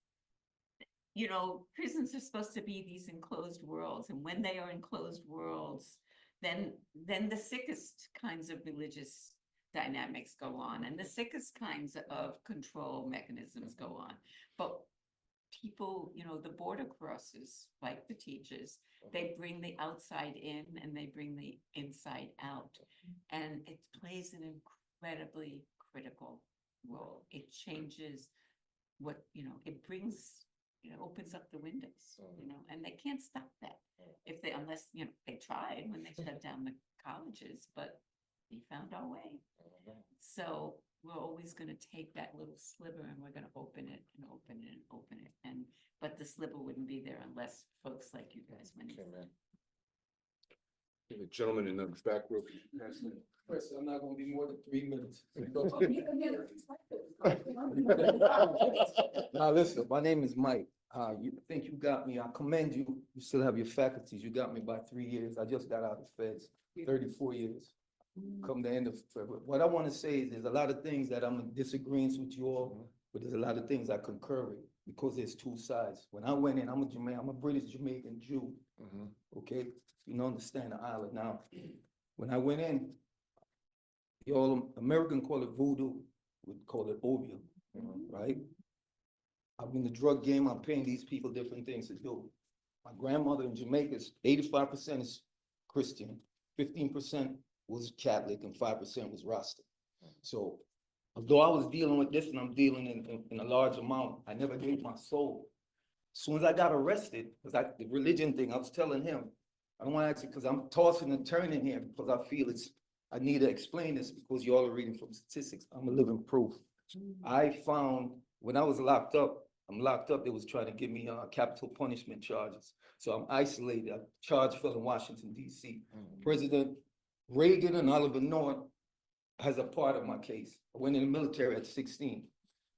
Speaker 3: you know, prisons are supposed to be these enclosed worlds, and when they are enclosed worlds, then the sickest kinds of religious dynamics go on, and the sickest kinds of control mechanisms go on. But people, the border crossers, like the teachers, they bring the outside in and they bring the inside out. And it plays an incredibly critical role. It changes it brings, opens up the windows, and they can't stop that if they, unless, they tried when they shut down the colleges, but we found our way. So we're always going to take that little sliver and we're going to open it and open it and open it. But the sliver wouldn't be there unless folks like you guys went in.
Speaker 4: The gentleman in the back row.
Speaker 12: Chris, I'm not gonna be more than 3 minutes. Now, listen, my name is Mike. You think you got me, I commend you. You still have your faculties. You got me by 3 years. I just got out of the feds, 34 years. Come the end of February. What I want to say is there's a lot of things that I'm in disagreement with you all, but there's a lot of things I concur with because there's two sides. When I went in, I'm a British Jamaican Jew. Okay, you don't understand the island now. When I went in, you all American call it voodoo, we call it opium, right? I'm in the drug game. I'm paying these people different things to do. My grandmother in Jamaica is 85% is Christian, 15% was Catholic, and 5% was Rasta. So although I was dealing with this and I'm dealing in a large amount, I never gave my soul. As soon as I got arrested, because the religion thing, I was telling him, I don't want to ask you because I'm tossing and turning here because I feel I need to explain this because you all are reading from statistics. I'm a living proof. I found when I was locked up, they was trying to give me capital punishment charges. So I'm isolated. A charge fell in Washington, D.C. President Reagan and Oliver North has a part of my case. I went in the military at 16.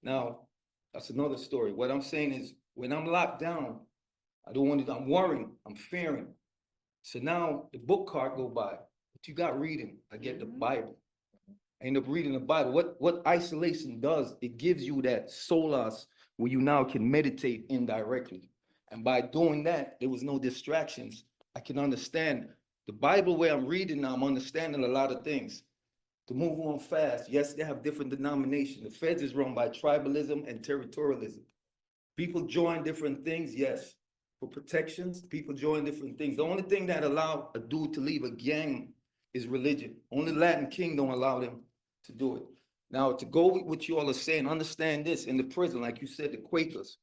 Speaker 12: Now, that's another story. What I'm saying is when I'm locked down, I'm worrying, I'm fearing. So now the book card go by. What you got reading? I get the Bible. I end up reading the Bible. What isolation does, it gives you that solace where you now can meditate indirectly. And by doing that, there was no distractions. I can understand the Bible where I'm reading now, I'm understanding a lot of things. To move on fast, yes, they have different denominations. The feds is run by tribalism and territorialism. People join different things, yes. For protections, people join different things. The only thing that allow a dude to leave a gang is religion. Only Latin King don't allow them to do it. Now, to go with what you all are saying, understand this, in the prison, like you said, the Quakers,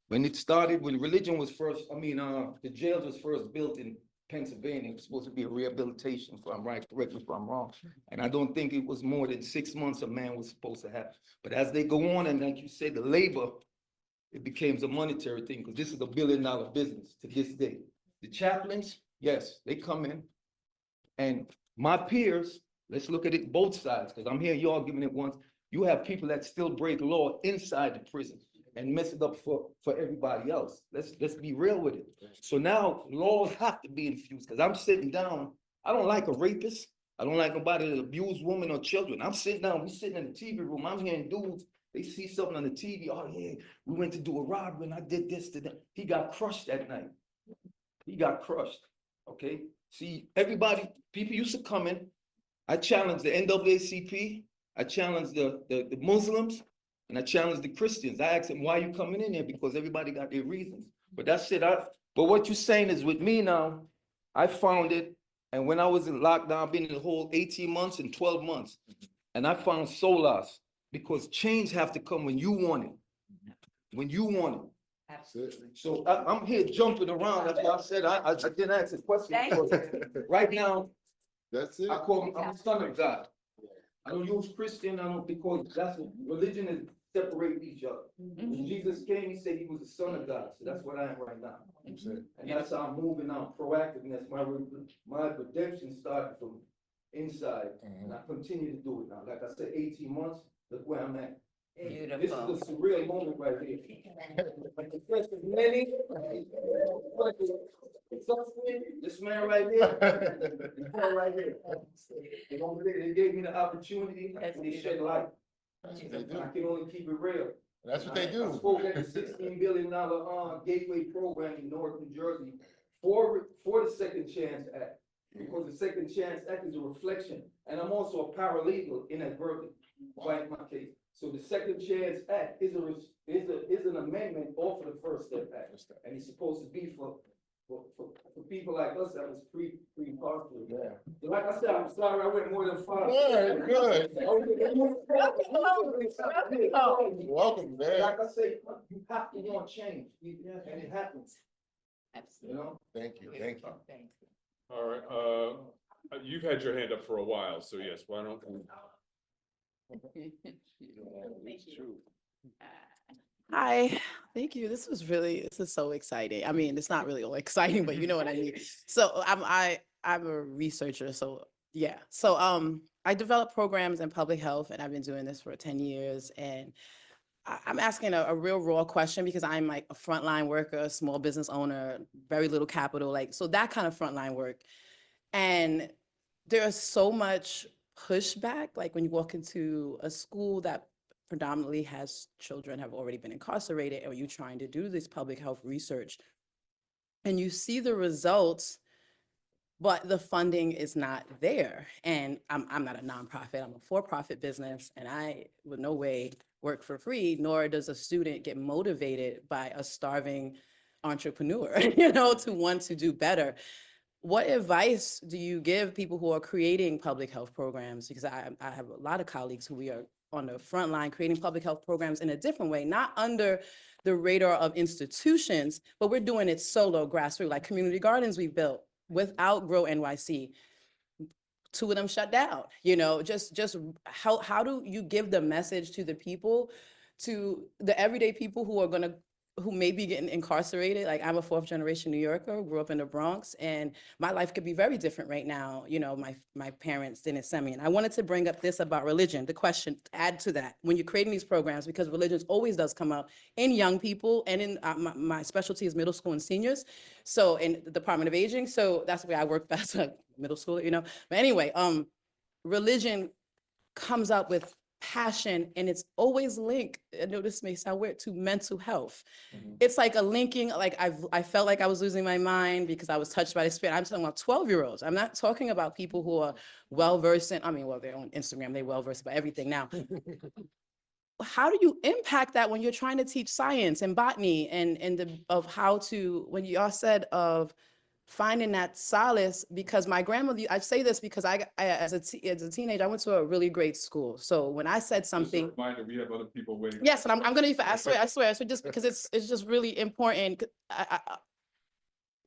Speaker 12: when religion was first, the jails was first built in Pennsylvania, it was supposed to be a rehabilitation, if I'm right, correct me if I'm wrong. And I don't think it was more than 6 months a man was supposed to have. But as they go on, and like you said, the labor, it becomes a monetary thing, because this is a $1 billion business to this day. The chaplains, yes, they come in. And my peers, let's look at it both sides, because I'm hearing you all giving it once. You have people that still break law inside the prison and mess it up for everybody else. Let's be real with it. So now laws have to be infused, because I'm sitting down. I don't like a rapist. I don't like nobody that abuse women or children. I'm sitting down, we sitting in the TV room. I'm hearing dudes, they see something on the TV. Oh yeah, we went to do a robbery and I did this to them. He got crushed that night. He got crushed, okay? See, people used to come in. I challenged the NAACP. I challenged the Muslims. And I challenged the Christians. I asked them, why are you coming in here? Because everybody got their reasons. But that's it. But what you're saying is with me now, I found it. And when I was in lockdown, I've been in the whole 18 months and 12 months. And I found solace, because change have to come when you want it. When you want it.
Speaker 3: Absolutely.
Speaker 12: So I'm here jumping around. That's why I said I didn't ask a question. Right now,
Speaker 6: That's it.
Speaker 12: I'm a son of God. I don't use Christian, because that's what religion is, separate each other. When Jesus came, he said he was the son of God. So that's what I am right now. And that's how I'm moving on, proactiveness. My redemption started from inside, and I continue to do it now. Like I said, 18 months, look where I'm at.
Speaker 3: Beautiful.
Speaker 12: This is a surreal moment right here. This man right here, this man right here. They gave me the opportunity, and they shed light.
Speaker 6: That's what they do.
Speaker 12: I can only keep it real.
Speaker 6: That's what they
Speaker 12: I
Speaker 6: do.
Speaker 12: spoke at the $16 billion Gateway program in North New Jersey for the Second Chance Act, because the Second Chance Act is a reflection, and I'm also a paralegal inadvertently fighting my case. So the Second Chance Act is is an amendment off of the First Step Act. And it's supposed to be for people like us that was pre-incarcerated.
Speaker 6: Yeah.
Speaker 12: Like I said, I'm sorry, I went more than 5.
Speaker 6: Good, good. Welcome, man.
Speaker 12: Like I say, you have to want change, and it happens, you
Speaker 3: Absolutely.
Speaker 12: know?
Speaker 6: Thank you, thank you.
Speaker 3: Thank you.
Speaker 4: All right, you've had your hand up for a while, so yes, why don't?
Speaker 13: Hi, thank you. This is so exciting. I mean, it's not really all exciting, but you know what I mean. So I'm a researcher, so yeah. So I develop programs in public health, and I've been doing this for 10 years. And I'm asking a real raw question because I'm like a frontline worker, a small business owner, very little capital, like so that kind of frontline work. And there's so much pushback, like when you walk into a school that predominantly has children have already been incarcerated, or you trying to do this public health research, and you see the results, but the funding is not there. And I'm not a nonprofit, I'm a for-profit business, and I would no way work for free, nor does a student get motivated by a starving entrepreneur, you know, to want to do better. What advice do you give people who are creating public health programs? Because I have a lot of colleagues who we are on the front line creating public health programs in a different way, not under the radar of institutions, but we're doing it solo, grassroots, like community gardens we built without Grow NYC. 2 of them shut down, you know, just how do you give the message to the people, to the everyday people who may be getting incarcerated? Like I'm a 4th generation New Yorker, grew up in the Bronx, and my life could be very different right now. You know, my parents didn't send me. And I wanted to bring up this about religion, the question, add to that, when you're creating these programs, because religion always does come up in young people, and in my specialty is middle school and seniors. So in the Department of Aging, so that's where I work best, like middle school, you know. But anyway, religion comes up with passion, and it's always linked, I know this may sound weird, to mental health. It's like a linking, like I felt like I was losing my mind because I was touched by the spirit. I'm talking about 12-year-olds. I'm not talking about people who are well-versed in, I mean, well, they're on Instagram, they're well-versed about everything now. How do you impact that when you're trying to teach science and botany and of how to, when you all said of finding that solace? Because my grandmother, I say this because I as a teenager, I went to a really great school. So when I said something,
Speaker 4: Just a reminder, we have other people waiting.
Speaker 13: yes, and I'm gonna, I swear, so just because it's just really important.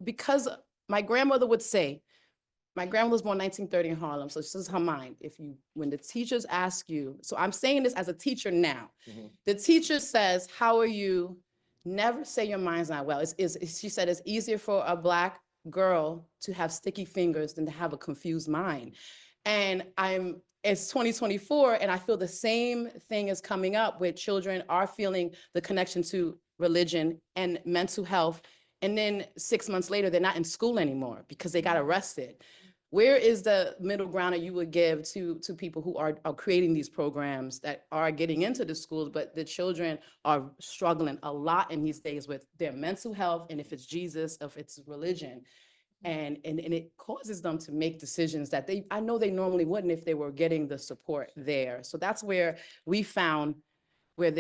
Speaker 13: Because my grandmother would say, my grandmother was born 1930 in Harlem, so this is her mind. When the teachers ask you, so I'm saying this as a teacher now, the teacher says, how are you? Never say your mind's not well. She said it's easier for a Black girl to have sticky fingers than to have a confused mind. And it's 2024, and I feel the same thing is coming up where children are feeling the connection to religion and mental health. And then 6 months later, they're not in school anymore because they got arrested. Where is the middle ground that you would give to people who are creating these programs that are getting into the schools, but the children are struggling a lot in these days with their mental health, and if it's Jesus, if it's religion, and it causes them to make decisions that I know they normally wouldn't if they were getting the support there. So that's where we found where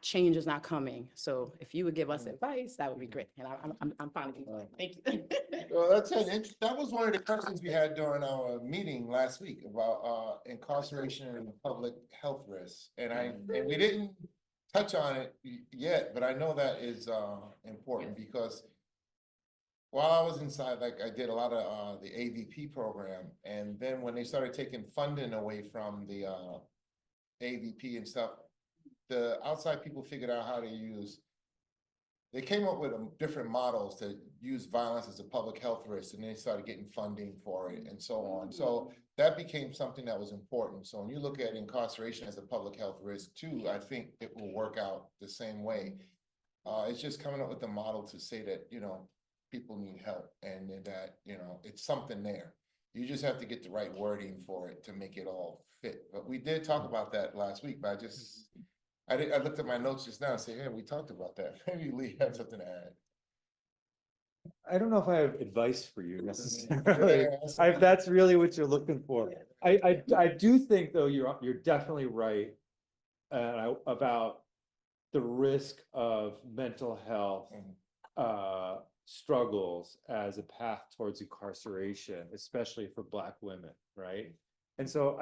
Speaker 13: change is not coming. So if you would give us advice, that would be great. And I'm finally, thank you.
Speaker 6: Well, that was one of the questions we had during our meeting last week about incarceration and public health risks. And we didn't touch on it yet, but I know that is important because while I was inside, like I did a lot of the AVP program, and then when they started taking funding away from the AVP and stuff, the outside people figured out how to they came up with different models to use violence as a public health risk, and they started getting funding for it and so on. So that became something that was important. So when you look at incarceration as a public health risk too, I think it will work out the same way. It's just coming up with a model to say that, you know, people need help and that, you know, it's something there. You just have to get the right wording for it to make it all fit. But we did talk about that last week, but I looked at my notes just now and said, hey, we talked about that. Maybe Lee had something to add.
Speaker 5: I don't know if I have advice for you necessarily. If that's really what you're looking for. I do think though you're definitely right about the risk of mental health struggles as a path towards incarceration, especially for Black women, right? And so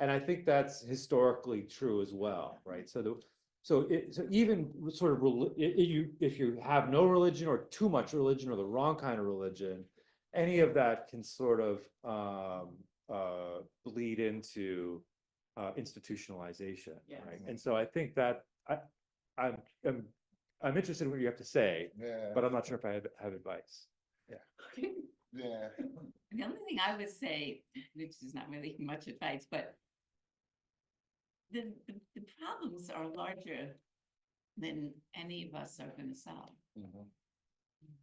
Speaker 5: I think that's historically true as well, right? So even sort of if you have no religion or too much religion or the wrong kind of religion, any of that can sort of bleed into institutionalization, right? And so I think that I'm interested in what you have to say,
Speaker 6: Yeah.
Speaker 5: but I'm not sure if I have advice.
Speaker 6: Yeah.
Speaker 3: The only thing I would say, which is not really much advice, but the problems are larger than any of us are going to solve.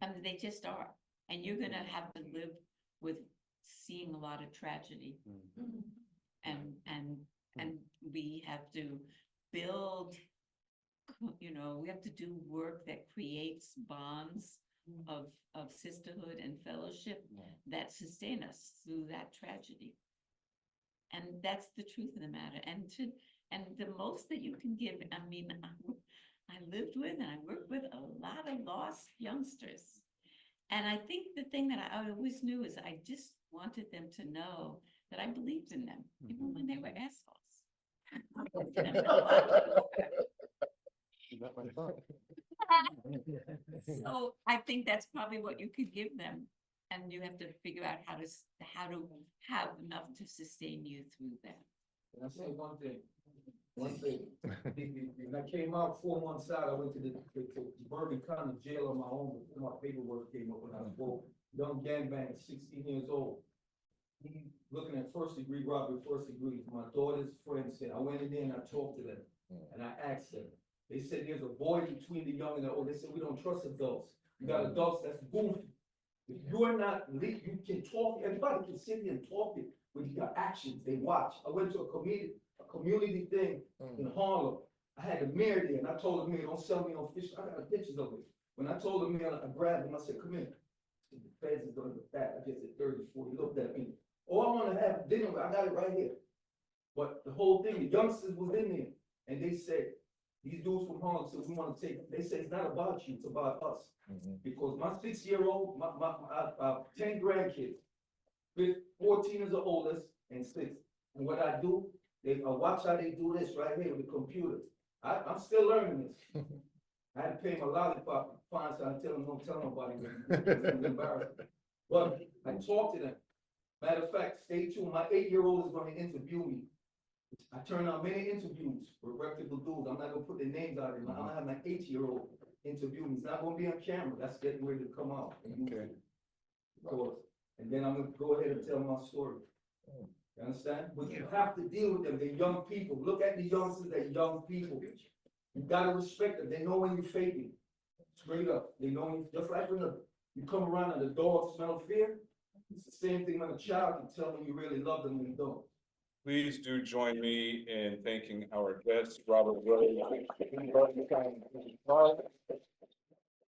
Speaker 3: I mean, they just are. And you're going to have to live with seeing a lot of tragedy. And we have to build, we have to do work that creates bonds of sisterhood and fellowship that sustain us through that tragedy. And that's the truth of the matter. And the most that you can give, I mean, I lived with and I worked with a lot of lost youngsters. And I think the thing that I always knew is I just wanted them to know that I believed in them, even when they were assholes. So I think that's probably what you could give them. And you have to figure out how to have enough to sustain you through that.
Speaker 12: Can I say one thing? One thing. When I came out 4 months out, I went to the Bourbon County Jail on my own before my paperwork came up when I was broke. Young gangbanger, 16 years old. He looking at first degree robbery, first degree. My daughter's friend said, I went in there and I talked to them. And I asked them. They said there's a void between the young and the old. They said we don't trust adults. You got adults that's goofy. If you're not, you can talk, everybody can sit here and talk it with your actions, they watch. I went to a community thing in Harlem. I had a mirror there and I told the mirror, don't sell me on fish. I got pictures of it. When I told the mirror, I grabbed him, I said, come here. The feds is doing the back. I just said 30, 40, he looked at me. Oh, I want to have dinner, I got it right here. But the whole thing, the youngsters was in there and they said, these dudes from Harlem said, we want to take, they said, it's not about you, it's about us. Because my 6-year-old, my 10 grandkids, 14 is the oldest and 6. And what I do, I watch how they do this right here with the computer. I'm still learning this. I had to pay my lollipop fine, so I tell them, don't tell nobody. It's embarrassing. But I talk to them. Matter of fact, stay tuned. My 8-year-old is going to interview me. I turn on many interviews with reputable dudes. I'm not going to put their names out there. I'm going to have my 8-year-old interview me. It's not going to be on camera. That's getting ready to come out. Okay. Of course. And then I'm going to go ahead and tell my story. You understand? But you have to deal with them. They're young people. Look at the youngsters. They're young people. You got to respect them. They know when you're faking. Straight up. They know when just like when you come around and the dog smell fear. It's the same thing when a child can tell when you really love them when you don't.
Speaker 4: Please do join me in thanking our guest, Robert Rose.